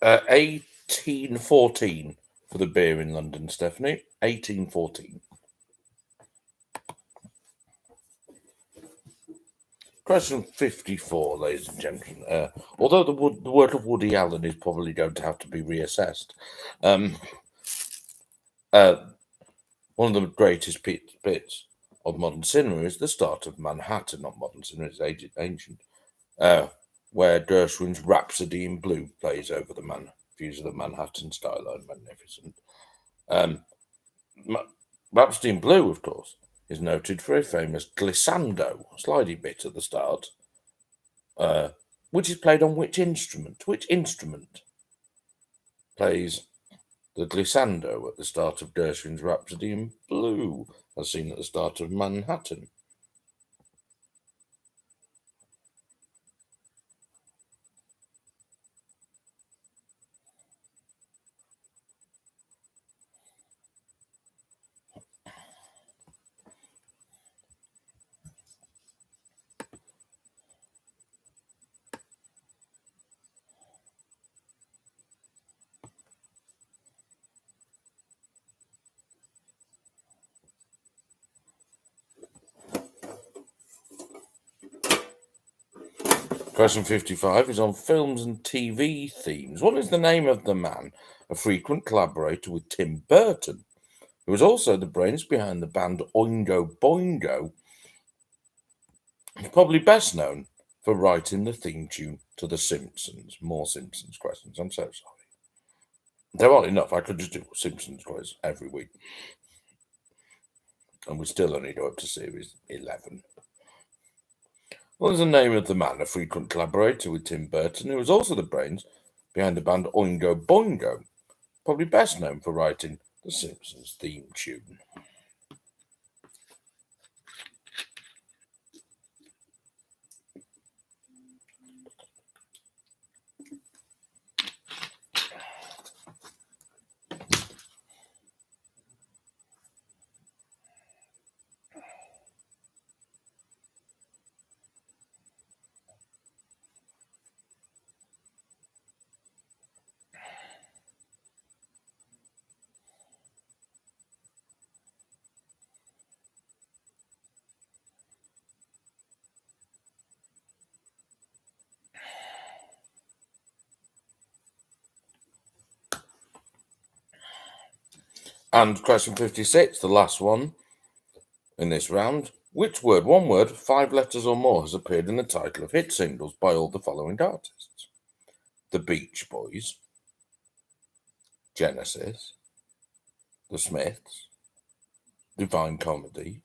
1814 for the beer in London, Stephanie. 1814. Question 54, ladies and gentlemen. Although the work of Woody Allen is probably going to have to be reassessed, one of the greatest bits of modern cinema is the start of Manhattan. Not modern cinema, it's ancient. Where Gershwin's Rhapsody in Blue plays over the views of the Manhattan skyline. Magnificent. Rhapsody in Blue, of course, is noted for a famous glissando, slidey bit at the start, which is played on which instrument? Which instrument plays the glissando at the start of Gershwin's Rhapsody in Blue, as seen at the start of Manhattan? Question 55 is on films and TV themes. What is the name of the man, a frequent collaborator with Tim Burton, who was also the brains behind the band Oingo Boingo? He's probably best known for writing the theme tune to The Simpsons. More Simpsons questions. I'm so sorry. There aren't enough. I could just do Simpsons quiz every week. And we still only go up to series 11. What is the name of the man, a frequent collaborator with Tim Burton, who was also the brains behind the band Oingo Boingo? Probably best known for writing The Simpsons theme tune. And question 56, the last one in this round. Which word, one word, 5 letters or more, has appeared in the title of hit singles by all the following artists? The Beach Boys, Genesis, The Smiths, Divine Comedy,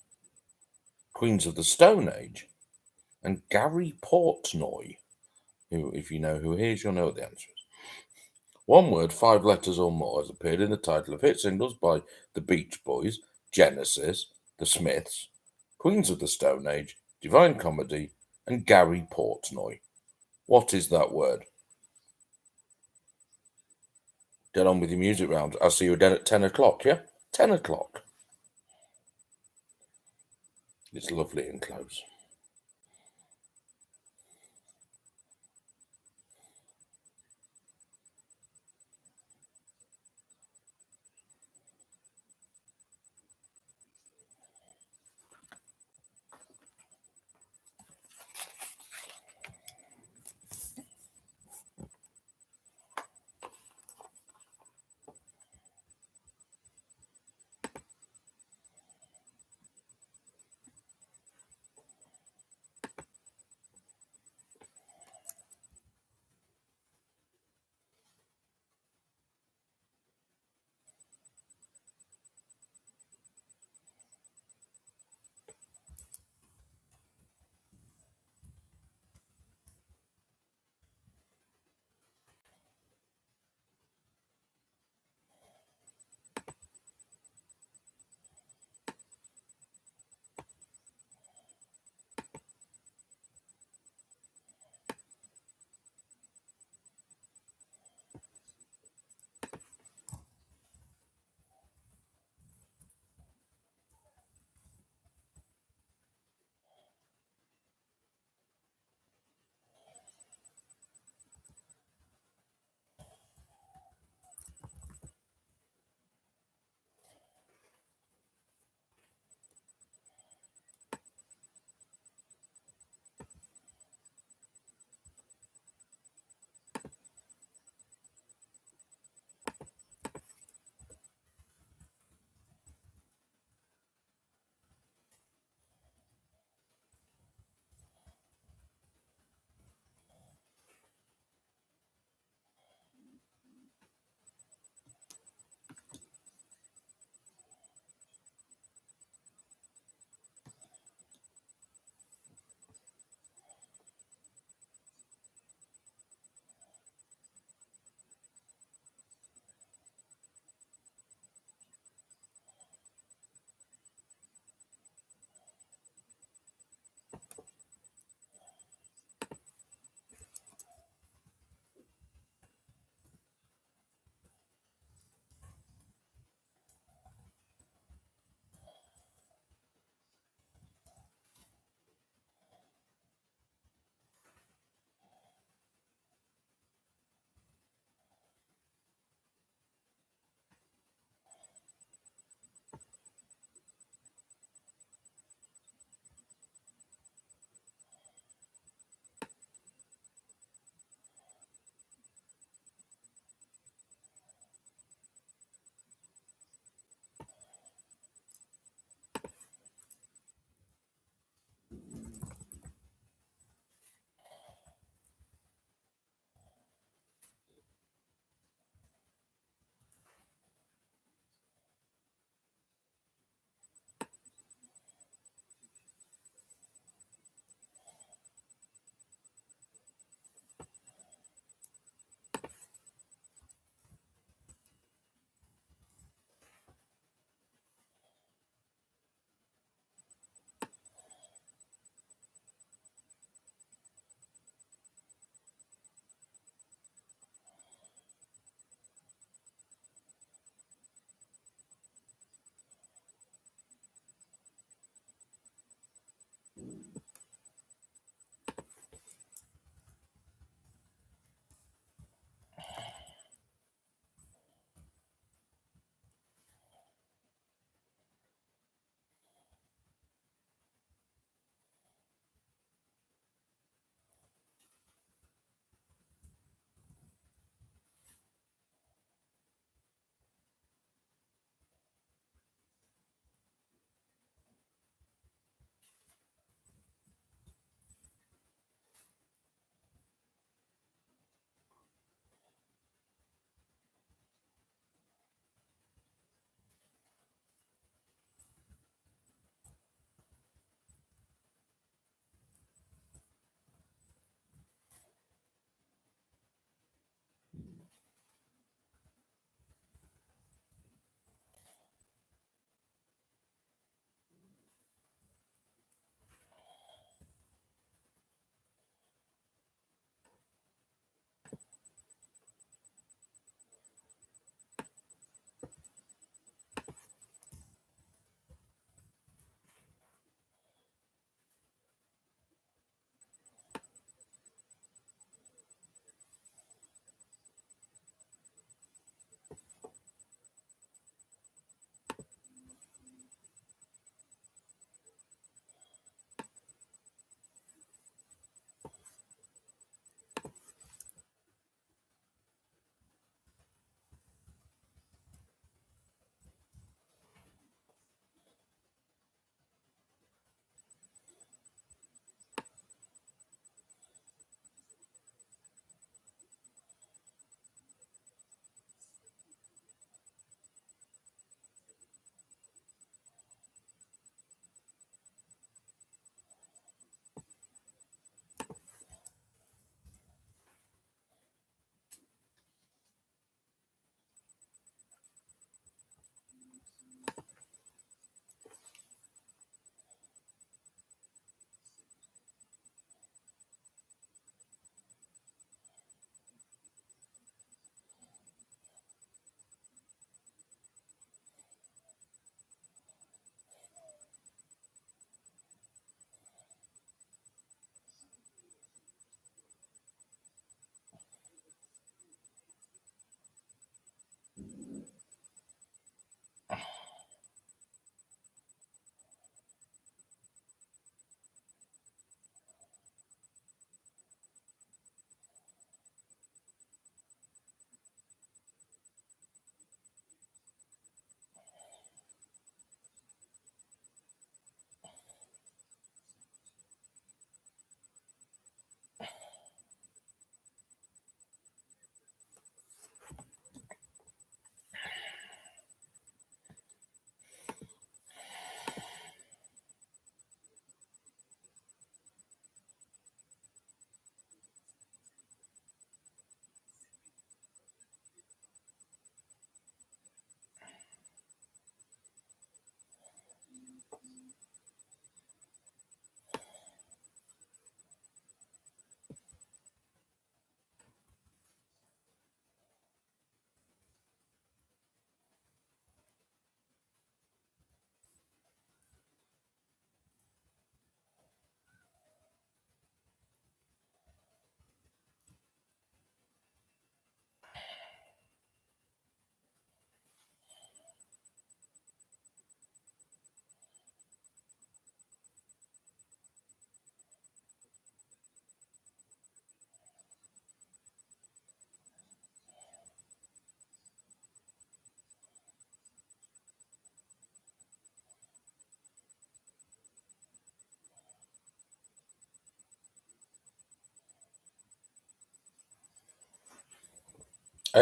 Queens of the Stone Age, and Gary Portnoy, who, if you know who he is, you'll know what the answer is. One word, 5 letters or more, has appeared in the title of hit singles by The Beach Boys, Genesis, The Smiths, Queens of the Stone Age, Divine Comedy, and Gary Portnoy. What is that word? Get on with your music round. I'll see you again at 10 o'clock, yeah? 10 o'clock. It's lovely and close.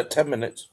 10 minutes.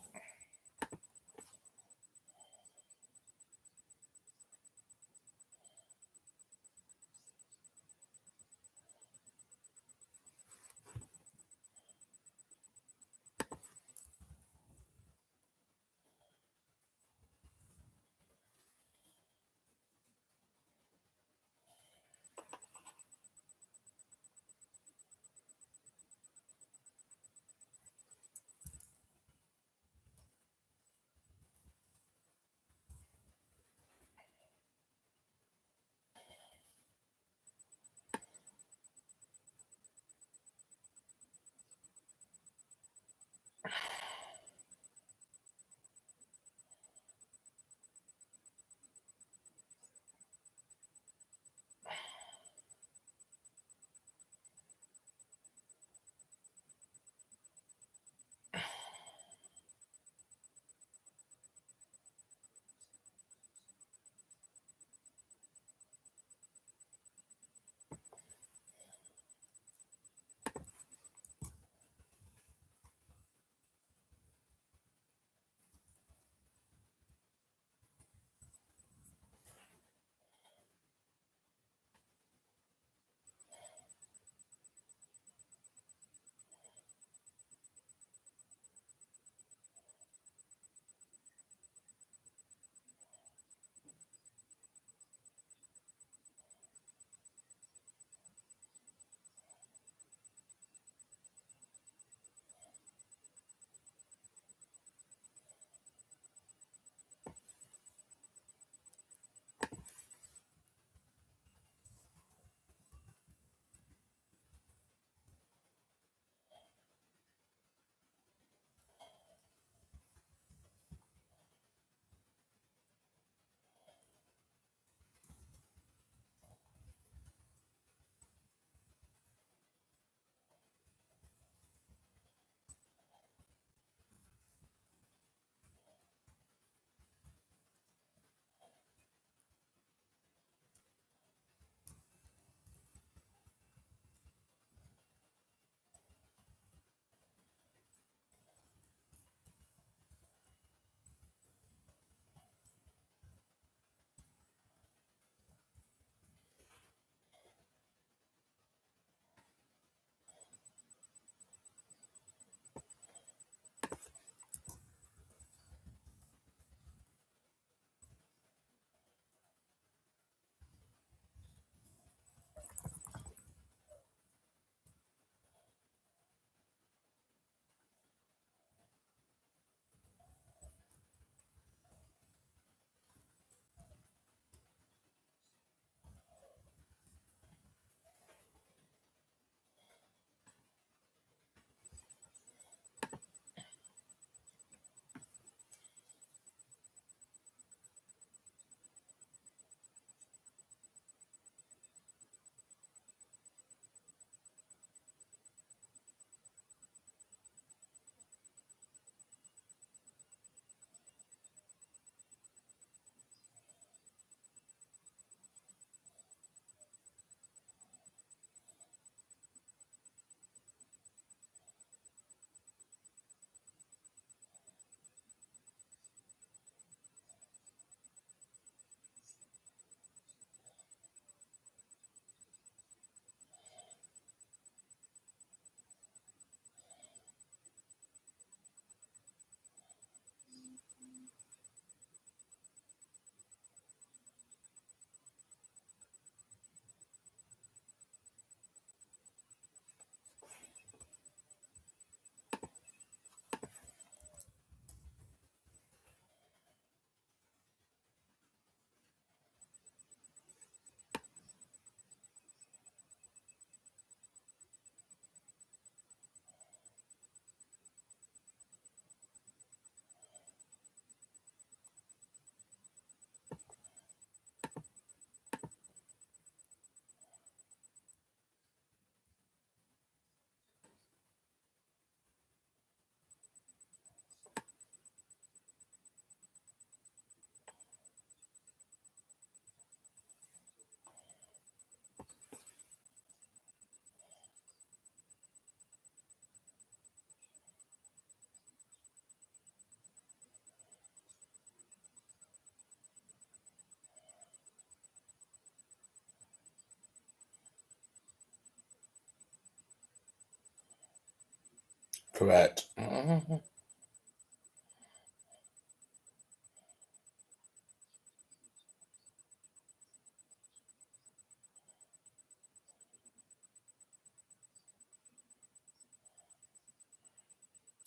Correct. Mhm.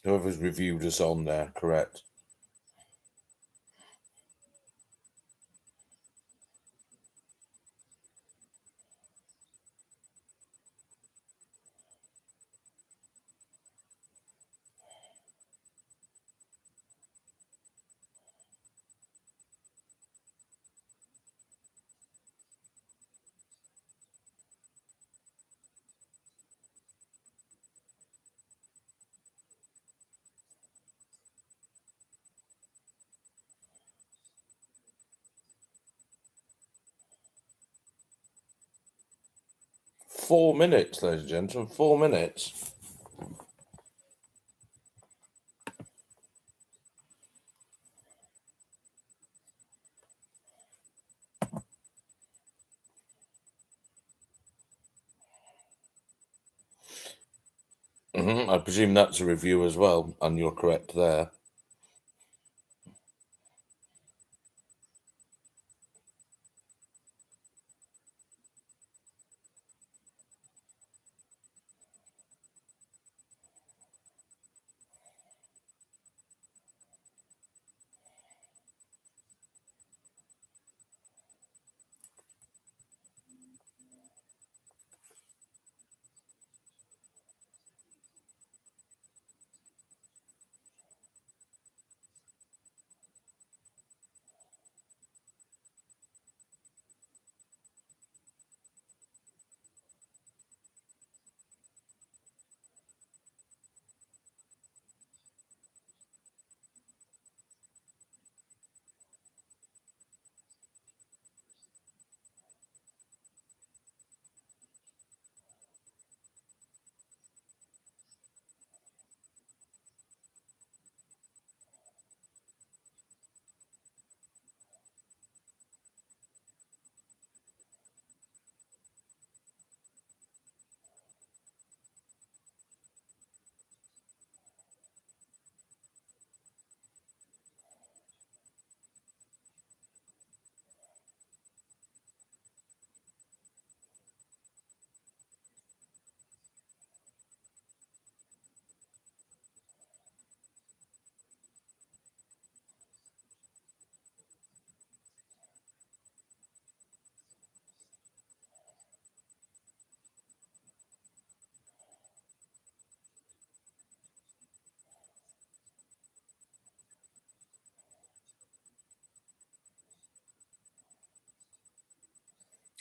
Whoever's reviewed us on there, correct. Four minutes, ladies and gentlemen, 4 minutes. I presume that's a review as well, and you're correct there.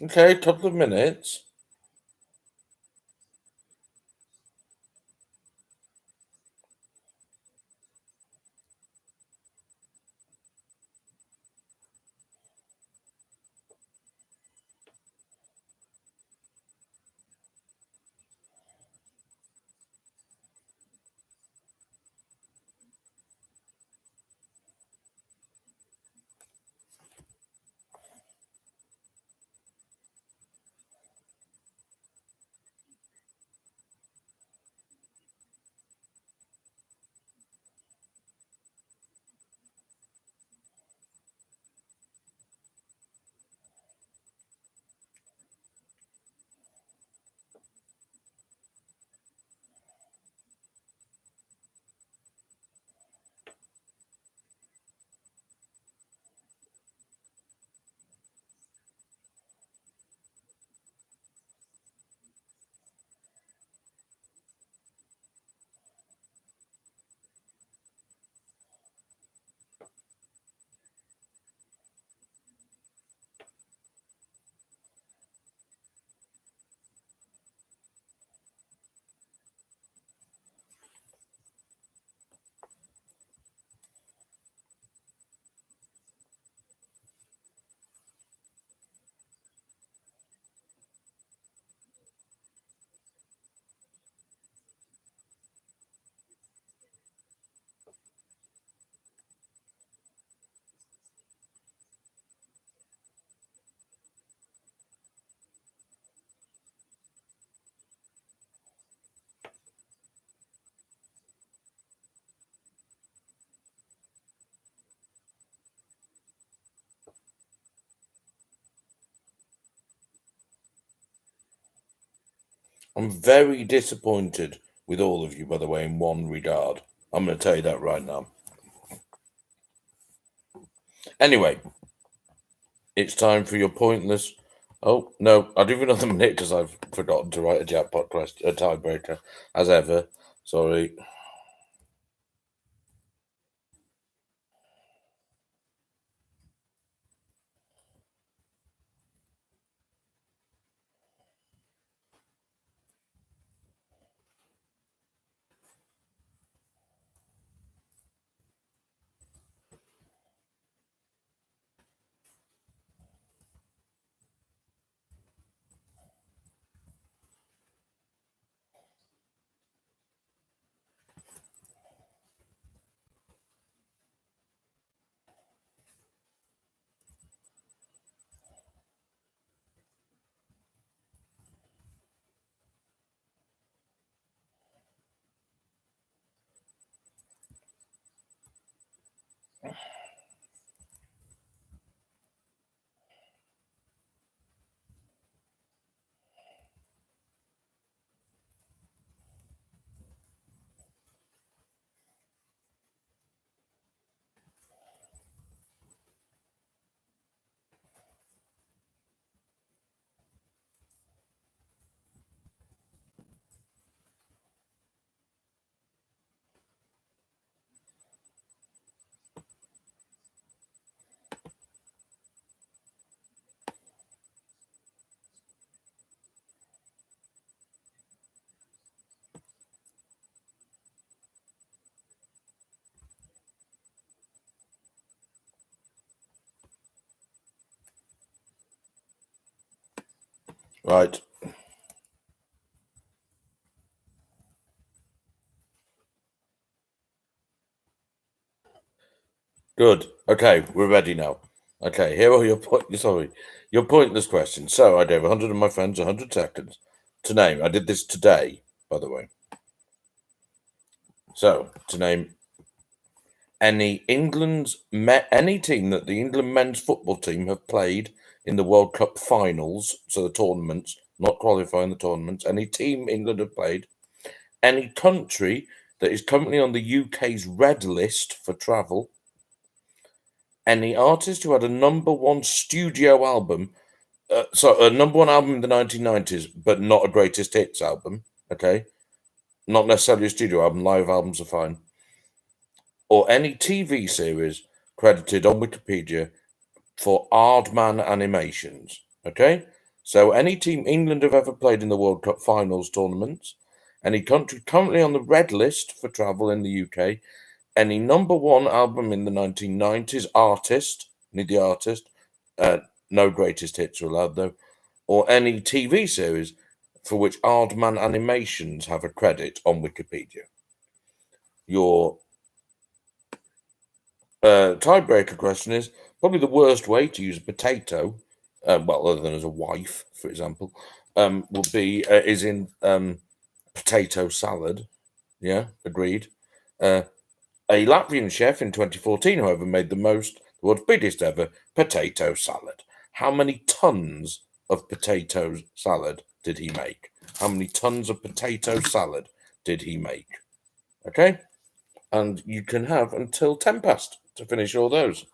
Okay, couple of minutes. I'm very disappointed with all of you, by the way, in one regard. I'm going to tell you that right now. Anyway, it's time for your pointless. Oh, no, I'll give you another minute because I've forgotten to write a jackpot question, a tiebreaker, as ever. Sorry. Right. Good. Okay, we're ready now. Okay, here are your pointless questions. So I gave 100 of my friends 100 seconds to name. I did this today, by the way. So to name any any team that the England men's football team have played in the World Cup finals, so the tournaments, not qualifying the tournaments. Any team England have played, any country that is currently on the UK's red list for travel, any artist who had a number one studio album, a number one album in the 1990s, but not a greatest hits album. Okay, not necessarily a studio album. Live albums are fine. Or any TV series credited on Wikipedia for Aardman Animations. Okay, so any team England have ever played in the World Cup finals tournaments, any country currently on the red list for travel in the UK, any number one album in the 1990s, artist, need the artist, no greatest hits are allowed though, or any TV series for which Aardman Animations have a credit on Wikipedia. Your tiebreaker question is probably the worst way to use a potato, well, other than as a wife, for example, would be is in potato salad. Yeah, agreed. A Latvian chef in 2014, however, made the world's biggest ever potato salad. How many tons of potato salad did he make? How many tons of potato salad did he make? Okay, and you can have until 10 past to finish all those.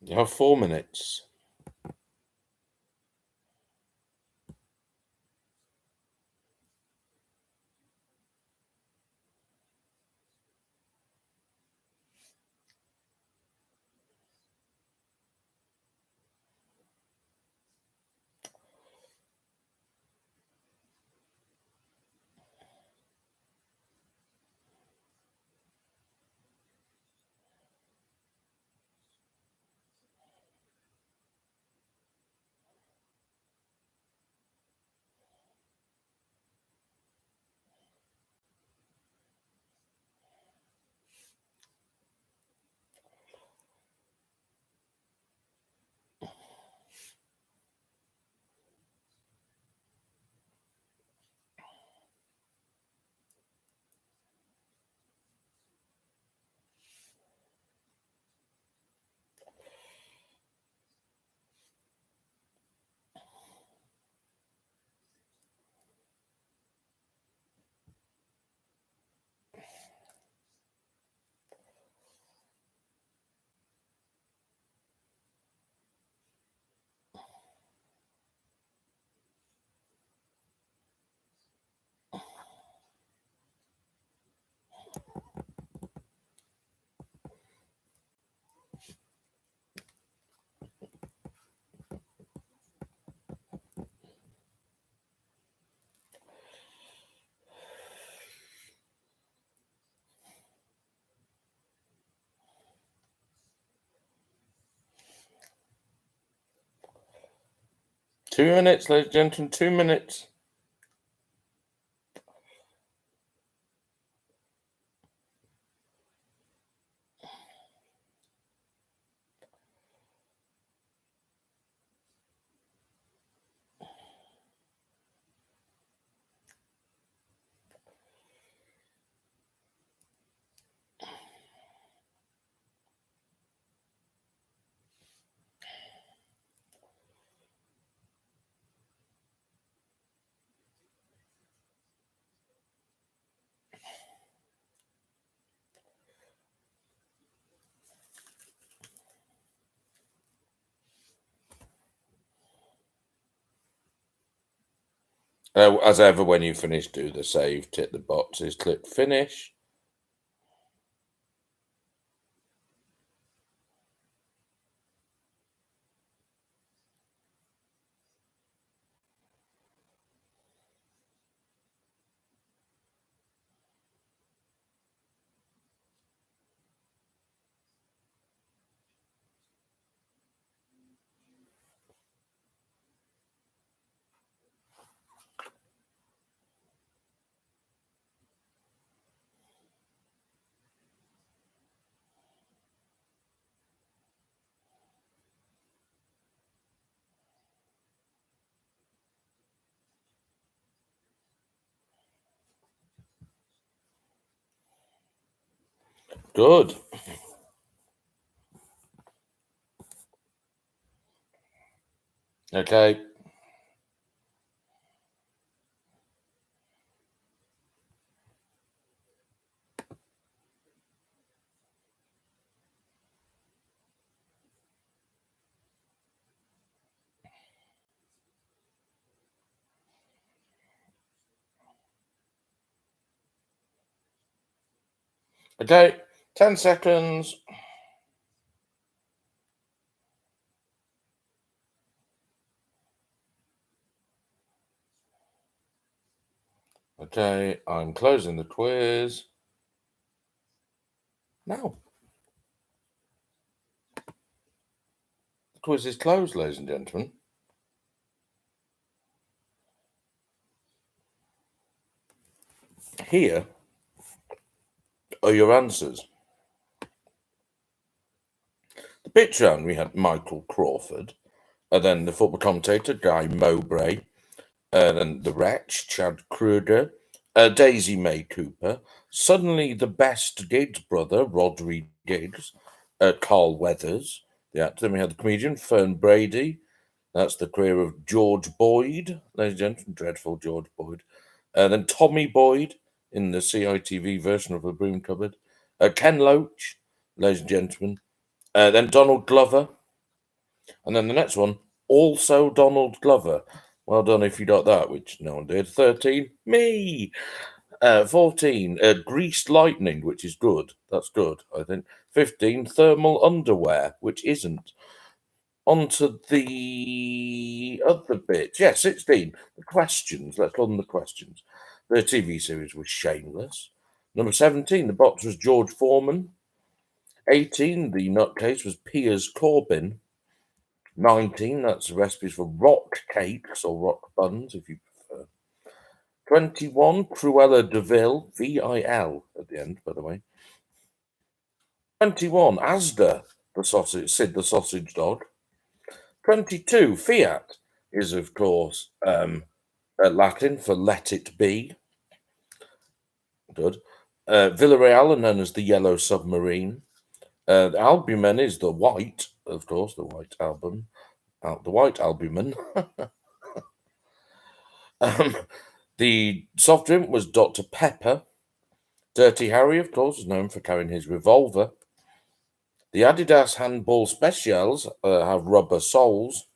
You have 4 minutes. Two minutes, ladies and gentlemen, 2 minutes. As ever, when you finish, do the save, tick the boxes, click finish. Good. Okay. Okay. 10 seconds. Okay, I'm closing the quiz. Now, the quiz is closed, ladies and gentlemen. Here are your answers. The pitch round, we had Michael Crawford, and then the football commentator, Guy Mowbray, and then the Wretch, Chad Kruger, Daisy May Cooper, suddenly the best Diggs brother, Rodri Diggs, Carl Weathers, the actor. Then we had the comedian, Fern Brady. That's the career of George Boyd, ladies and gentlemen, dreadful George Boyd. Then Tommy Boyd in the CITV version of A Broom Cupboard. Ken Loach, ladies and gentlemen. Then Donald Glover, And then the next one, also Donald Glover. Well done if you got that, which no one did. 13, me. 14, greased lightning, which is good. That's good, I think. 15, thermal underwear, which isn't. On to the other bit. Yeah, 16, the questions. Let's call them the questions. The TV series was Shameless. Number 17, the box was George Foreman. 18, the nutcase was Piers Corbyn. 19, that's the recipes for rock cakes or rock buns, if you prefer. 21, Cruella de Vil, V-I-L at the end, by the way. 21, Asda, the sausage, Sid the sausage dog. 22, Fiat is, of course, Latin for let it be. Good. Villarreal are known as the Yellow Submarine. The albumen is the white, of course, the white album. The white albumen. The soft drink was Dr. Pepper. Dirty Harry, of course, is known for carrying his revolver. The Adidas handball specials have rubber soles.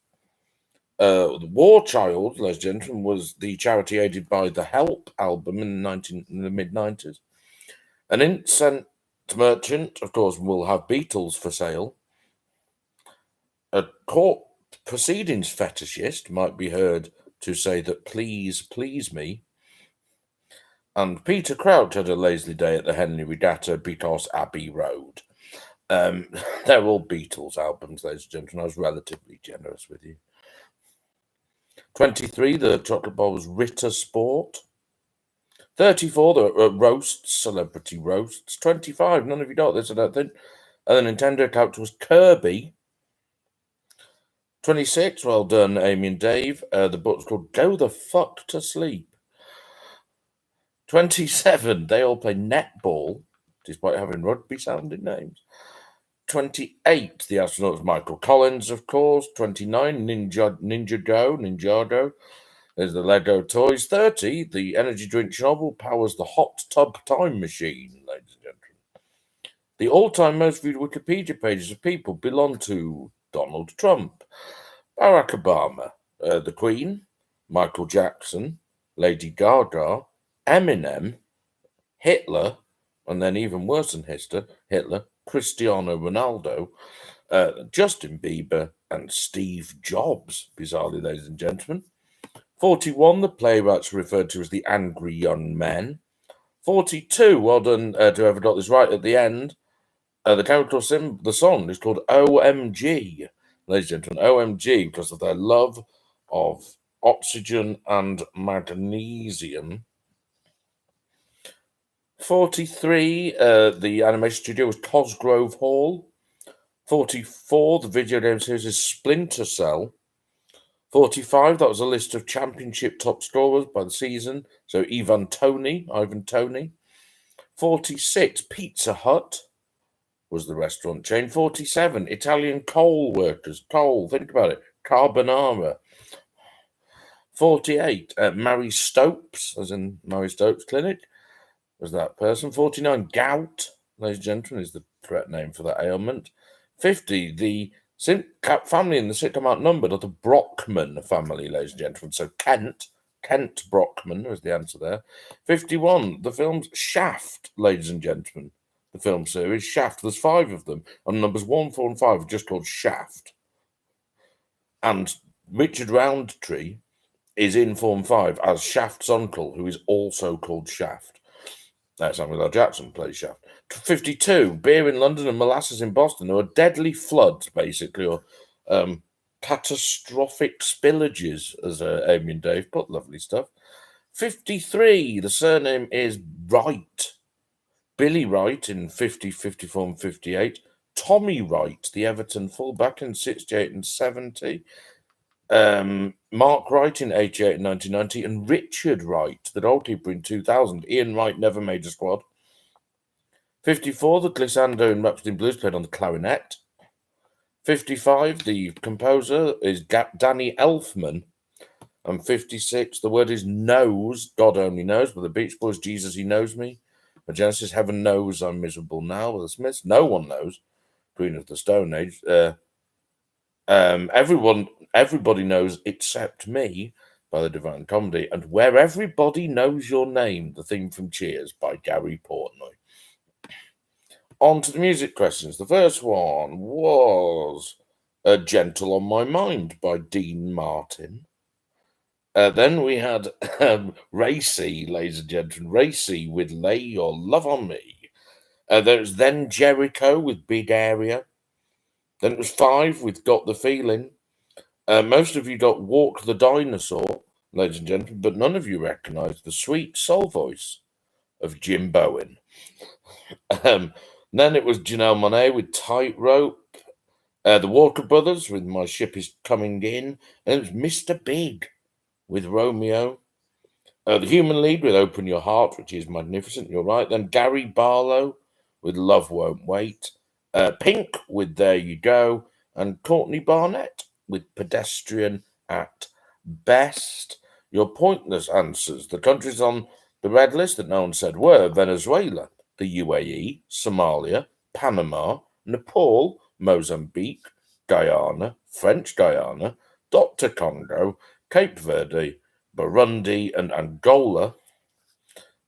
The War Child, ladies and gentlemen, was the charity aided by the Help album in the mid-90s. An incense merchant, of course, will have Beatles for sale. A court proceedings fetishist might be heard to say that please, please me. And Peter Crouch had a lazy day at the Henley Regatta because Abbey Road. They're all Beatles albums, ladies and gentlemen. I was relatively generous with you. 23, the chocolate bar was Ritter Sport. 34, the roasts, celebrity roasts. 25, none of you got this, I don't think. And the Nintendo character was Kirby. 26, well done, Amy and Dave. The book's called Go the Fuck to Sleep. 27, they all play netball, despite having rugby-sounding names. 28, the astronaut was Michael Collins, of course. 29, Ninjago. There's the Lego toys. 30, the energy drink Chernobyl powers the hot tub time machine, ladies and gentlemen. The all-time most viewed Wikipedia pages of people belong to Donald Trump, Barack Obama, the Queen, Michael Jackson, Lady Gaga, Eminem, Hitler, and then even worse than Hitler, Cristiano Ronaldo, Justin Bieber, and Steve Jobs, bizarrely, ladies and gentlemen. 41, the playwrights referred to as the Angry Young Men. 42, well done to whoever got this right at the end. The song is called OMG, ladies and gentlemen, OMG, because of their love of oxygen and magnesium. 43, the animation studio was Cosgrove Hall. 44, the video game series is Splinter Cell. 45, that was a list of championship top scorers by the season. So Ivan Toney. 46, Pizza Hut was the restaurant chain. 47, Italian coal workers. Coal, think about it. Carbonara. 48, Mary Stopes, as in Mary Stopes Clinic, was that person. 49, gout, ladies and gentlemen, is the correct name for that ailment. 50, the family in the sitcom outnumbered are the Brockman family, ladies and gentlemen. So Kent Brockman was the answer there. 51, the film's Shaft, ladies and gentlemen. The film series Shaft, there's 5 of them, and numbers 1, 4, and 5 are just called Shaft. And Richard Roundtree is in Form 5 as Shaft's uncle, who is also called Shaft. Samuel L. Jackson plays Shaft. 52, beer in London and molasses in Boston. There were deadly floods, basically, or catastrophic spillages, as Amy and Dave put. Lovely stuff. 53, the surname is Wright. Billy Wright in 50, 54, and 58. Tommy Wright, the Everton fullback in 68 and 70. Mark Wright in 88 and 1990, and Richard Wright, the goalkeeper in 2000. Ian Wright never made a squad. 54, the glissando in Rhapsody in Blues played on the clarinet. 55, the composer is Danny Elfman. And 56, the word is knows, God only knows, but the Beach Boys, Jesus, He Knows Me. The Genesis, Heaven Knows I'm Miserable Now, with the Smiths, No One Knows, Queen of the Stone Age. Everybody knows except me by the Divine Comedy, and Where Everybody Knows Your Name, the theme from Cheers by Gary Portnoy. On to the music questions. The first one was Gentle on My Mind by Dean Martin. Then we had Racy, ladies and gentlemen, Racy with Lay Your Love on Me. There's Then Jericho with Big Area. Then it was 5 with Got the Feeling. Most of you got Walk the Dinosaur, ladies and gentlemen, but none of you recognised the sweet soul voice of Jim Bowen. Then it was Janelle Monáe with Tightrope. The Walker Brothers with My Ship Is Coming In. And it was Mr. Big with Romeo. The Human League with Open Your Heart, which is magnificent, you're right. Then Gary Barlow with Love Won't Wait. Pink with There You Go. And Courtney Barnett with Pedestrian at Best. Your pointless answers. The countries on the red list that no one said were Venezuela, the UAE, Somalia, Panama, Nepal, Mozambique, Guyana, French Guyana, Dr. Congo, Cape Verde, Burundi, and Angola.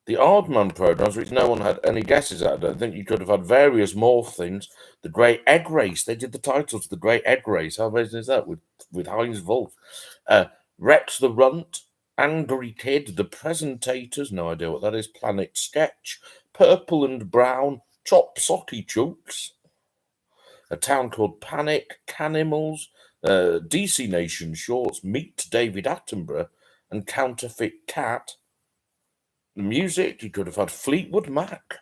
The Aardman programs, which no one had any guesses at, I don't think. You could have had various more things. The Great Egg Race, they did the titles, The Great Egg Race. How amazing is that with Heinz Wolf? Rex the Runt, Angry Kid, The Presentators, no idea what that is, Planet Sketch, Purple and Brown, Chop Socky Chooks, A Town Called Panic, Canimals, DC Nation Shorts, Meet David Attenborough, and Counterfeit Cat. The music, you could have had Fleetwood Mac.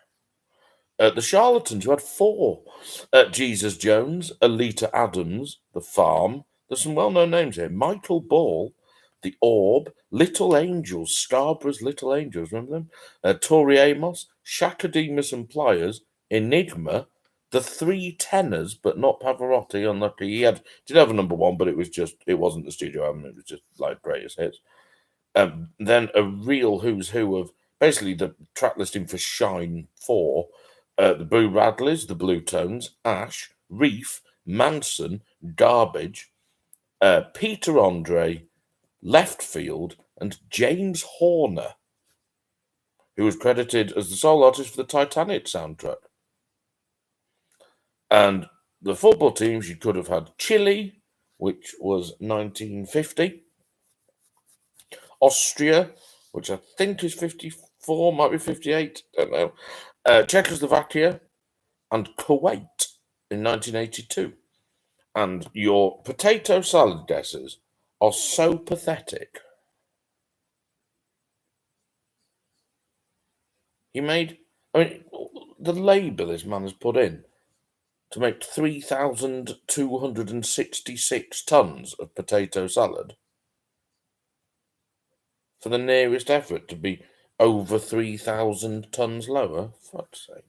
The Charlatans, you had 4. Jesus Jones, Alita Adams, The Farm. There's some well-known names here. Michael Ball, The Orb, Little Angels, Scarborough's Little Angels, remember them? Tori Amos, Shakademus and Pliers, Enigma, The Three Tenors, but not Pavarotti, unlucky. He did have a number 1, but it wasn't the studio album, it was just like greatest hits. Then a real who's who of basically the track listing for Shine 4, the Boo Radleys, the Blue Tones, Ash, Reef, Manson, Garbage, Peter Andre, Left Field, and James Horner, who was credited as the sole artist for the Titanic soundtrack. And the football teams, you could have had Chile, which was 1950, Austria, which I think is 54, might be 58, don't know, Czechoslovakia, and Kuwait in 1982. And your potato salad guesses are so pathetic. The labour this man has put in to make 3,266 tons of potato salad for the nearest effort to be over 3,000 tons lower. Fuck's sake.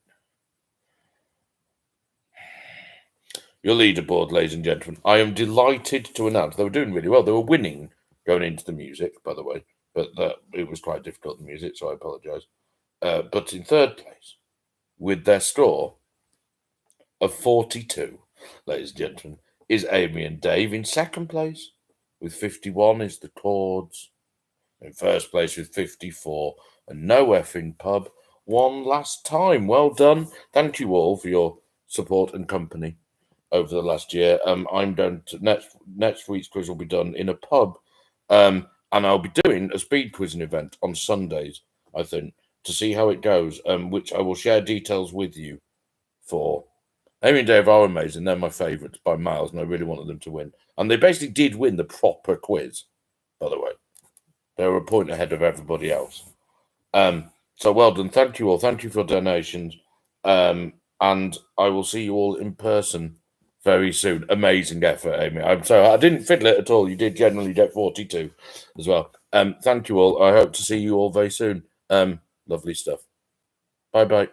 Your leaderboard, ladies and gentlemen. I am delighted to announce they were doing really well. They were winning going into the music, by the way, but it was quite difficult, the music, so I apologise. But in third place, with their score of 42, ladies and gentlemen, is Amy and Dave. In second place, with 51, is the Chords. In first place with 54, and No Effing Pub. One last time. Well done. Thank you all for your support and company over the last year. I'm going to next week's quiz will be done in a pub, and I'll be doing a speed quizzing event on Sundays, I think, to see how it goes, which I will share details with you for. Amy and Dave are amazing. They're my favourites by miles, and I really wanted them to win. And they basically did win the proper quiz, by the way. They were a point ahead of everybody else. So well done. Thank you all. Thank you for donations. And I will see you all in person very soon. Amazing effort, Amy. I didn't fiddle it at all. You did generally get 42 as well. Thank you all. I hope to see you all very soon. Lovely stuff. Bye-bye.